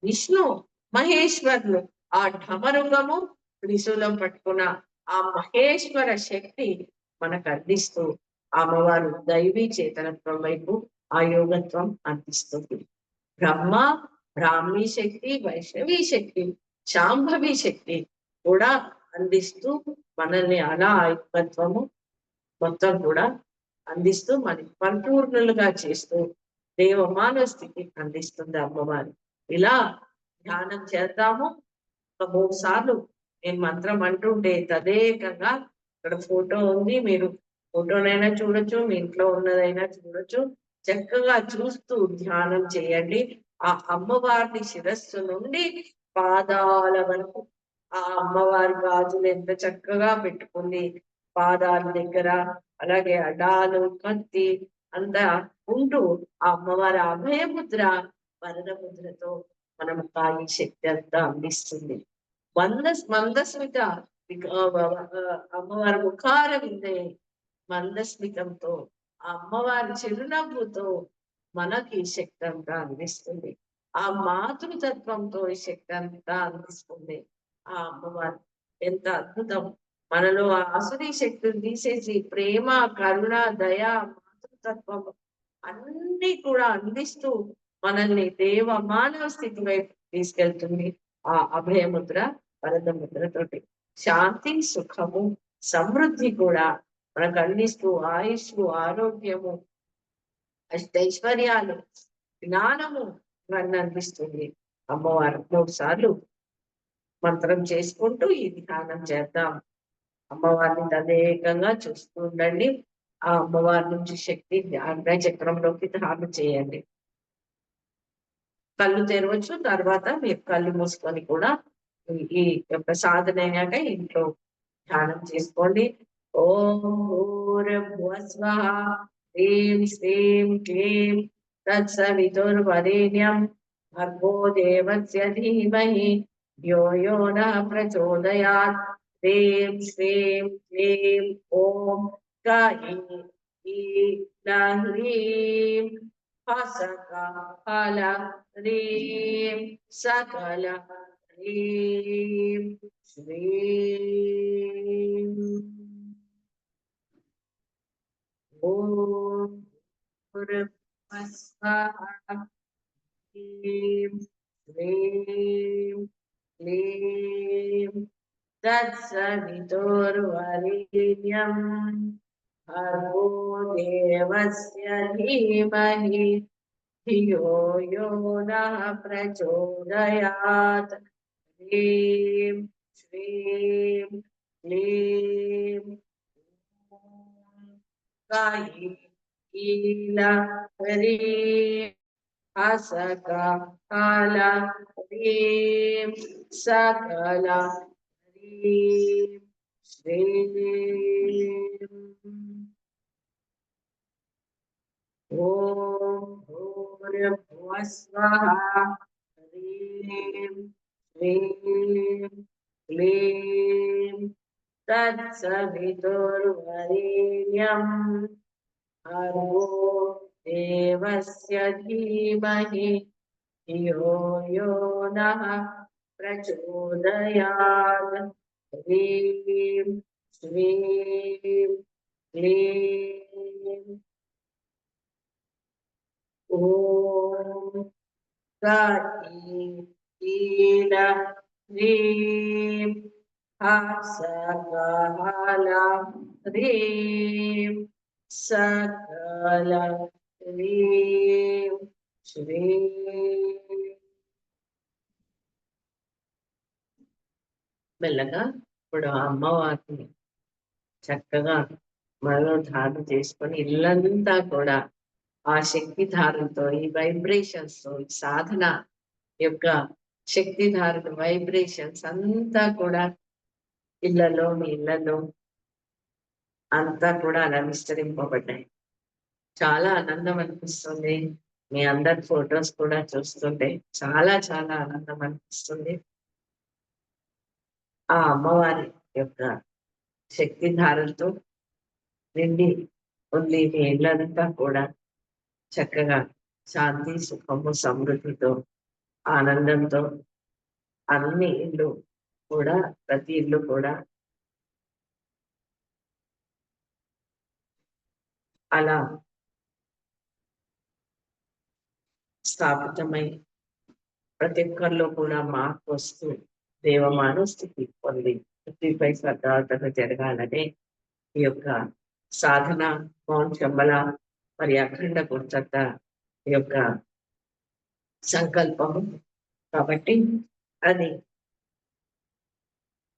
విష్ణు మహేశ్వరులు ఆ ఢమరుగము త్రిశూలం పట్టుకున్న ఆ మహేశ్వర శక్తి మనకు అందిస్తూ అమ్మవారు దైవీ చేతనత్వం వైపు ఆ యోగత్వం అందిస్తుంది. బ్రహ్మ బ్రాహ్మీ శక్తి, వైష్ణవి శక్తి, శాంభవి శక్తి కూడా అందిస్తూ మనల్ని అలా ఐకత్వము మొత్తం కూడా అందిస్తూ మనకి పరిపూర్ణులుగా చేస్తూ దేవమానవ స్థితికి అందిస్తుంది అమ్మవారు. ఇలా ధ్యానం చేద్దాము. ఒక 3 సార్లు నేను మంత్రం అంటుంటే తదేకంగా ఇక్కడ ఫోటో ఉంది, మీరు ఫోటోనైనా చూడొచ్చు, మీ ఇంట్లో ఉన్నదైనా చూడొచ్చు. చక్కగా చూస్తూ ధ్యానం చేయండి. ఆ అమ్మవారిని శిరస్సు నుండి పాదాల వరకు ఆ అమ్మవారి గాజులు ఎంత చక్కగా పెట్టుకుంది, పాదాల దగ్గర, అలాగే అడాలు కత్తి అంతా ఉంటూ ఆ అమ్మవారి అభయముద్ర వరద ముద్రతో మనం కాయి శక్తి అంతా అందిస్తుంది. మందస్మిత అమ్మవారి ముఖార విందే మందస్మితంతో ఆ అమ్మవారి చిరునవ్వుతో మనకి శక్తి అంతా అందిస్తుంది. ఆ మాతృతత్వంతో ఈ శక్తి అంతా అందిస్తుంది ఆ అమ్మవారు. ఎంత అద్భుతం! మనలో ఆ ఆసురీ శక్తిని తీసేసి ప్రేమ, కరుణ, దయ, మాతృతత్వం అన్ని కూడా అందిస్తూ మనల్ని దేవ మానవ స్థితి వైపు తీసుకెళ్తుంది ఆ అభయముద్ర వరద ముద్రతోటి. శాంతి, సుఖము, సమృద్ధి కూడా మనకు అందిస్తూ ఆయుష్, ఆరోగ్యము, అష్టైశ్వర్యాలు, జ్ఞానము ఇవన్నీ అందిస్తుంది అమ్మవారు. 3 సార్లు మంత్రం చేసుకుంటూ ఈ ధ్యానం చేద్దాం. అమ్మవారిని తదేకంగా చూస్తూ ఉండండి. ఆ అమ్మవారి నుంచి శక్తి అగ్ని చక్రంలోకి ధారణ చేయండి. కళ్ళు తెరవచ్చు, తర్వాత మీరు కళ్ళు మూసుకొని కూడా ఈ యొక్క సాధన అయ్యాక ఇంట్లో ధ్యానం చేసుకోండి. ఓం భూర్భువస్వః హ్రీం శ్రీం క్లీం తత్సవితుర్వరేణ్యం భర్గో దేవస్య ధీమహి ధియో యో నః ప్రచోదయాత్. హ్రీం శ్రీం క్లీం ఓం హ్రీం హసకల హ్రీం సకల హ్రీం శ్రీం ఓం భూర్భువస్వః హ్రీం శ్రీం క్లీం తత్సవితుర్వరేణ్యం భర్గో దేవస్య ధీమహి ధియో యో నః ప్రచోదయాత్. హ్రీం శ్రీం క్లీం కైల హ్రీం హసకల హ్రీం సకల హ్రీం శ్రీం ఓం భూర్భువస్వః హ్రీం శ్రీం క్లీం తత్సవితుర్వరేణ్యం భర్గో దేవస్య ధీమహి ధియో యో నః ప్రచోదయాత్. హ్రీం శ్రీం క్లీం ఓం ईल ह्रीं सकल ह्रीं सकल ह्रीं श्रीं. మెల్లగా ఇప్పుడు ఆ అమ్మవారిని చక్కగా మనలో ధారణ చేసుకొని ఇల్లంతా కూడా ఆ శక్తి ధారణతో ఈ వైబ్రేషన్స్ తో ఈ సాధన యొక్క శక్తి ధారణ వైబ్రేషన్స్ అంతా కూడా ఇళ్లలో మీ ఇళ్లలో అంతా కూడా అలా విస్తరింపబడ్డాయి. చాలా ఆనందం అనిపిస్తుంది. మీ అందరి ఫొటోస్ కూడా చూస్తుంటే చాలా చాలా ఆనందం అనిపిస్తుంది. ఆ అమ్మవారి యొక్క శక్తి ధారలతో నిండి ఉంది మీ ఇళ్ళంతా కూడా చక్కగా శాంతి, సుఖము, సమృద్ధితో, ఆనందంతో అన్ని ఇల్లు కూడా ప్రతి ఇల్లు కూడా అలా స్థాపితమై ప్రతి ఒక్కరిలో కూడా మార్పు వస్తూ దేవమాన స్థితి పొంది పృథ్వీపై సదాతన జరగాలనే ఈ యొక్క సాధన మౌన్ శంబల మరి అఖండ గుర్తత ఈ యొక్క సంకల్పము. కాబట్టి అది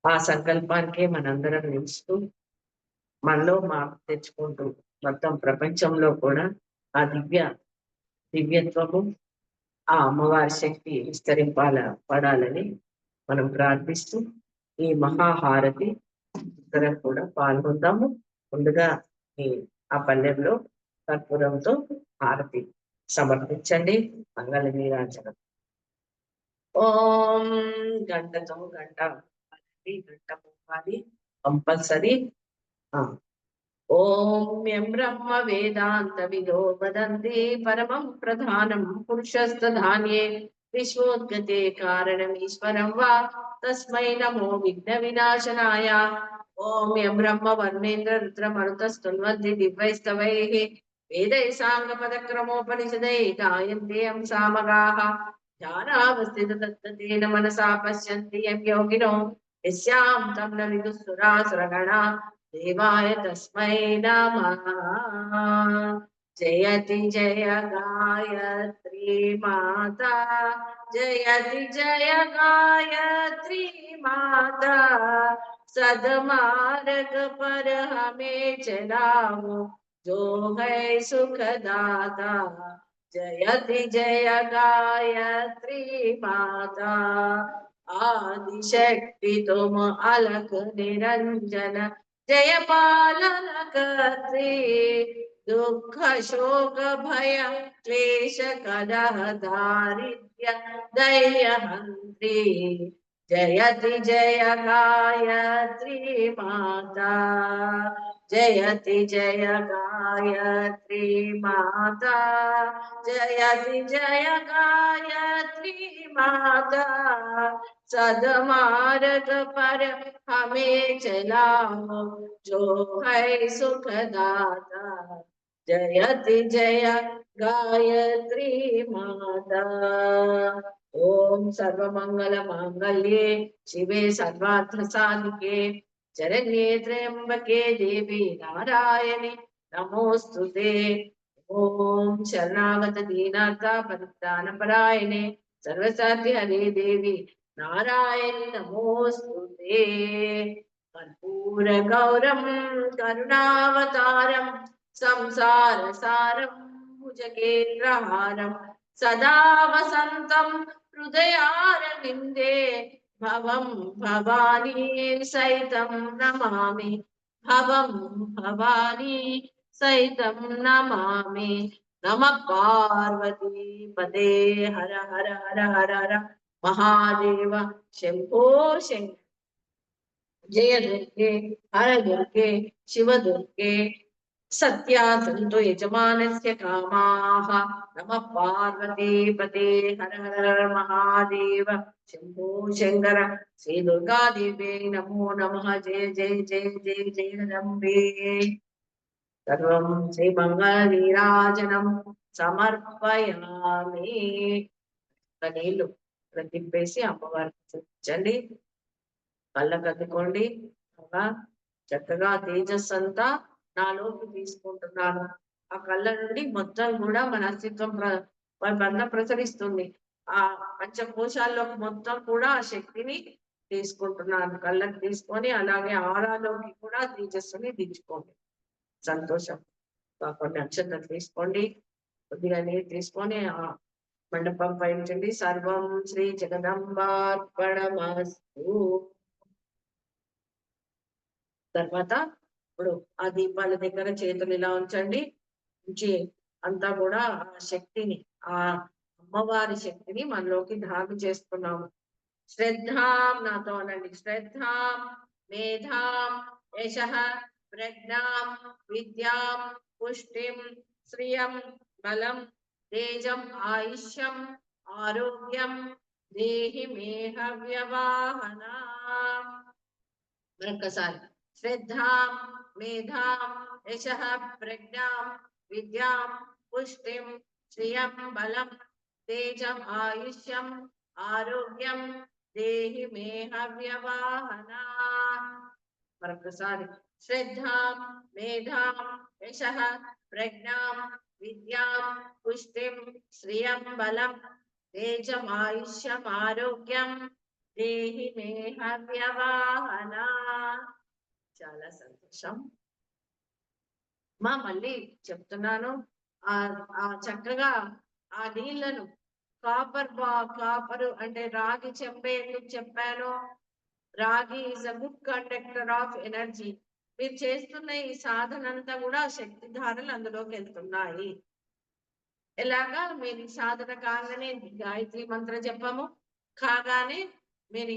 ఆ సంకల్పానికే మనందరం నిలుస్తూ మనలో మార్పు తెచ్చుకుంటూ మొత్తం ప్రపంచంలో కూడా ఆ దివ్యత్వము ఆ అమ్మవారి శక్తి పడాలని మనం ప్రార్థిస్తూ ఈ మహాహారతి ఇద్దరం కూడా పాల్గొందాము. ముందుగా ఆ పల్లెంలో కర్పూరంతో హారతి సమర్పించండి. మంగళ నీరాజనం. ఓం గంటతో గంట పోవాలి కంపల్సరీ. ఓం బ్రహ్మ వేదాంత విదో వదంతి పరమం ప్రధానం పురుషస్తధాన్యే విశ్వోద్గతే కారణం ఈశ్వరం వా తస్మై నమో విఘ్న వినాశనాయ. ఓం బ్రహ్మ వర్ణేంద్ర రుద్ర మరుతస్తున్వంతి దివ్యైస్తవైః వేదై సాంగపదక్రమోపనిషదై గాయంతే సామగాః ధ్యానావస్థిత తత్తేన మనసా పశ్యంతి యం యోగినో యస్యాం తం న విదుఃసురాసురగణా देवाय तस्मै नमः. जयति जय गायत्री माता, जयति जय गायत्री माता, सदमार्ग पर हमें चलाओ जो है सुखदाता. जयति जय गायत्री माता, आदिशक्ति तुम अलख निरंजन जय पालन करते. दुख शोक भय क्लेश कलह दारिद्र्य दैय हंत्री. जयति जय गायत्री माता, जयति जय गायत्री माता, जयति जय गायत्री माता, सदमार्ग पर हमें चलाओ जो है सुखदाता. जयति जय गायत्री माता. ओम सर्वमंगल मांगल्ये शिवे सर्वार्थ साधिके शरण्ये त्र्यंबके देवी नारायणे नमोस्तुते. ओम शरणागत दीनार्थ परित्राण परायणे सर्वसाध्य हरे देवी नारायणि नमोस्तुते. कर्पूर गौरम करुणावतारम संसार सारम भुजगेन्द्रहारम सदा वसंतम हृदयारविंदे भवं भवानी सहितं नमामि. भवं भवानी सहितं नमामि. नमः पार्वती पदे हर हर हर हर हर महादेव शंभो शंकर. जय दुर्गे हर दुर्गे शिव दुर्गे सत्या सन्तो यजमानस्य कामाः. नमः पार्वती पते हर हर महादेव शंभो शंकर. श्री दुर्गा देवी नमो नमः. जय जय जय जय जय जगदम्बे. सर्वं श्रीमङ्गलनीराजनं समर्पयामि. నీళ్లు తిప్పేసి అమ్మవారికి చూపించండి. కళ్ళకు అద్దుకోండి. అలా చక్కగా తేజస్సు అంతా నాలోకి తీసుకుంటున్నాను. ఆ కళ్ళ నుండి మొత్తం కూడా మన అస్తిత్వం బంధం ప్రసరిస్తుంది. ఆ పంచకోశాల్లోకి మొత్తం కూడా ఆ శక్తిని తీసుకుంటున్నాను. కళ్ళకి తీసుకొని అలాగే ఆరాలోకి కూడా తేజస్సుని దించుకోండి. సంతోషం. కొన్ని అక్షంతలు తీసుకోండి. కొద్దిగా నీరు తీసుకొని ఆ మండపం పై ఉంచండి. సర్వం శ్రీ జగదంబార్పణమస్తు. తర్వాత ఇప్పుడు ఆ దీపాల దగ్గర చేతులు ఇలా ఉంచండి. ఉంచి అంతా కూడా ఆ శక్తిని, ఆ అమ్మవారి శక్తిని మనలోకి ధారణ చేసుకున్నాము. శ్రద్ధాం, నాతో అనండి. శ్రద్ధాం, మేధాం, యశః, ప్రజ్ఞాం, విద్యాం, పుష్టిం, శ్రియం, బలం, తేజం, ఆయుష్యం, ఆరోగ్యం దేహి మేహ వ్యవాహనా. మరొకసారి. శ్రద్ధాం, మేధాం, యశః, ప్రజ్ఞాం, విద్యాం, పుష్టిం, శ్రియం, బలం, తేజం, ఆయుష్యం, ఆరోగ్యం దేహి మేహ వ్యవాహనా. మరొకసారి. శ్రద్ధాం, మేధాం, యశః, ప్రజ్ఞాం, విద్యాం, పుష్టిం, శ్రియం, బలం, తేజం, ఆయుష్యం, ఆరోగ్యం దేహి మేహ వ్యవాహనా. చాలా సంతోషం. మళ్ళీ చెప్తున్నాను. ఆ చక్కగా ఆ నీళ్లను కాపరు అంటే రాగి చెంబే ఎందుకు చెప్పాను? రాగి is a good conductor of energy. మీరు చేస్తున్న ఈ సాధన అంతా కూడా శక్తి ధారలు అందులోకి వెళ్తున్నాయి. ఎలాగా? మీరు ఈ సాధన కాగానే గాయత్రి మంత్ర జపము కాగానే మీరు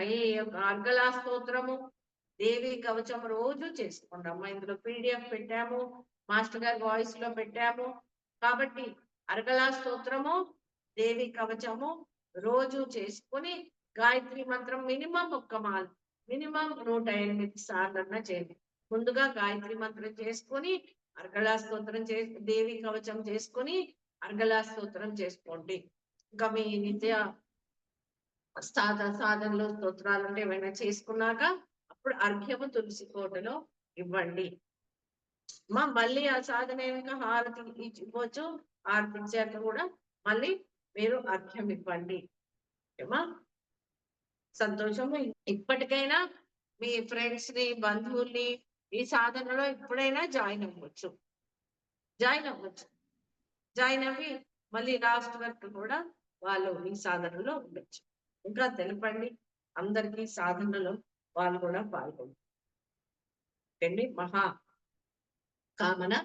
ఈ యొక్క అర్గళా స్తోత్రము, దేవి కవచం రోజు చేసుకుంటాము. ఇందులో PDF పెట్టాము, మాస్టర్ గారి వాయిస్ లో పెట్టాము. కాబట్టి అర్గళా స్తోత్రము, దేవి కవచము రోజు చేసుకుని గాయత్రి మంత్రం మినిమం మినిమం 108 సార్లన్నా చేయండి. ముందుగా గాయత్రి మంత్రం చేసుకొని అర్గళా స్తోత్రం దేవి కవచం చేసుకొని అర్గళా స్తోత్రం చేసుకోండి. ఇంకా మీ నిత్య సాధనలో స్తోత్రాలు అంటే ఏమైనా చేసుకున్నాక అప్పుడు అర్ఘ్యము తులసి కోటలో ఇవ్వండి. మళ్ళీ ఆ సాధన అయినాక హారతి ఇవ్వచ్చు. హారతి ఇచ్చాక కూడా మళ్ళీ మీరు అర్ఘ్యం ఇవ్వండి. ఏమా సంతోషము. ఇప్పటికైనా మీ ఫ్రెండ్స్ ని, బంధువుల్ని ఈ సాధనలో ఇప్పుడైనా జాయిన్ అవ్వచ్చు. జాయిన్ అవ్వి మళ్ళీ లాస్ట్ వరకు కూడా వాళ్ళు ఈ సాధనలో ఉండొచ్చు. ఇంకా తెలపండి అందరికీ సాధనలో వాళ్ళు కూడా పాల్గొండి. మహా కామన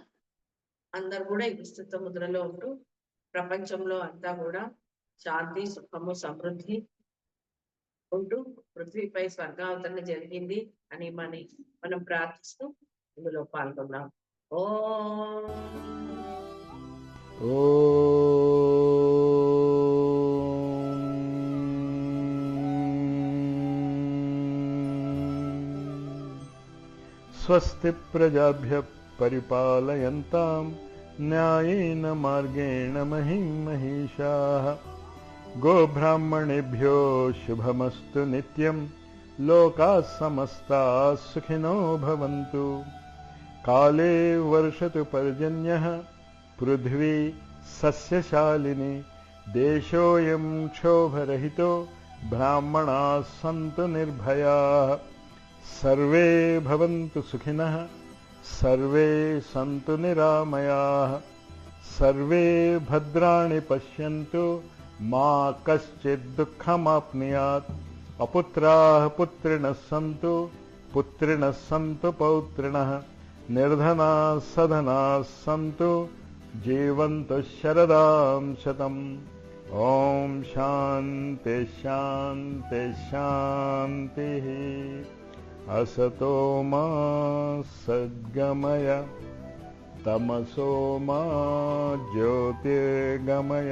అందరు కూడా ఈ విస్తృత ముద్రలో ఉంటూ ప్రపంచంలో అంతా కూడా శాంతి, సుఖము, సమృద్ధి ఉంటూ పృథ్వీపై స్వర్గావతరణ జరిగింది అని మనం ప్రార్థిస్తూ ఇందులో పాల్గొన్నాం. ఓం స్వస్తి ప్రజాభ్యః పరిపాలయంతాం న్యాయేన మార్గేణ మహిం మహిషాః. గోబ్రాహ్మణేభ్యో శుభమస్తు నిత్యం. లోకాః సమస్తాః సుఖినో భవంతు. కాలే వర్షతు పర్జన్యః పృథ్వీ సస్యశాలిని. దేశోऽयं క్షోభరహితో బ్రాహ్మణాः సంతు నిర్భయాः. సర్వే భవంతు సుఖినః. సర్వే సంతు నిరామయాః. సర్వే భద్రాణి పశ్యంతు మా కశ్చిద్ దుఃఖమాప్నుయాత్. అపుత్రాః పుత్రిణः సంతు. పుత్రిణः సంతు పౌత్రిణः. నిర్ధనాः సధనాः సంతు. జీవంతు శరదాం శతం. ఓం శాంతి శాంతి శాంతిః. असतो मा सद्गमय. तमसो मा ज्योतिर्गमय.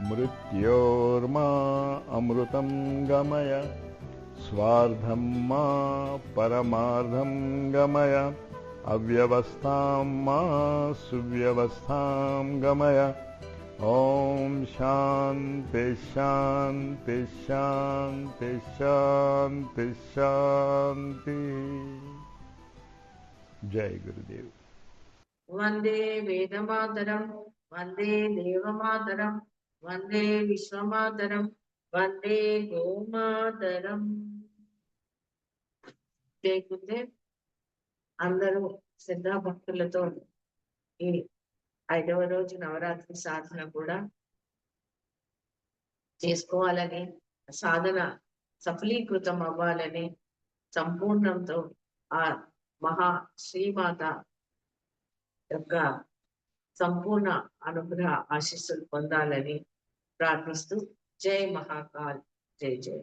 मृत्योर्मा अमृतं गमय. स्वार्धं मा परमार्धं गमय. अव्यवस्थां मा सुव्यवस्थां गमय. ఓం శాంతి శాంతి శాంతి శాంతి శాంతి. జై గురుదేవ్. వందే వేదమాతరం, వందే దేవమాతరం, వందే విశ్వమాతరం, వందే గోమాతరం. జై గురుదేవ్. అందరూ శ్రద్ధా భక్తులతో ఈ 5వ రోజు నవరాత్రి సాధన కూడా చేసుకోవాలని, సాధన సఫలీకృతం అవ్వాలని, సంపూర్ణంతో ఆ మహా శ్రీమాత యొక్క సంపూర్ణ అనుగ్రహ ఆశీస్సులు పొందాలని ప్రార్థిస్తూ జై మహాకాల్, జై జై.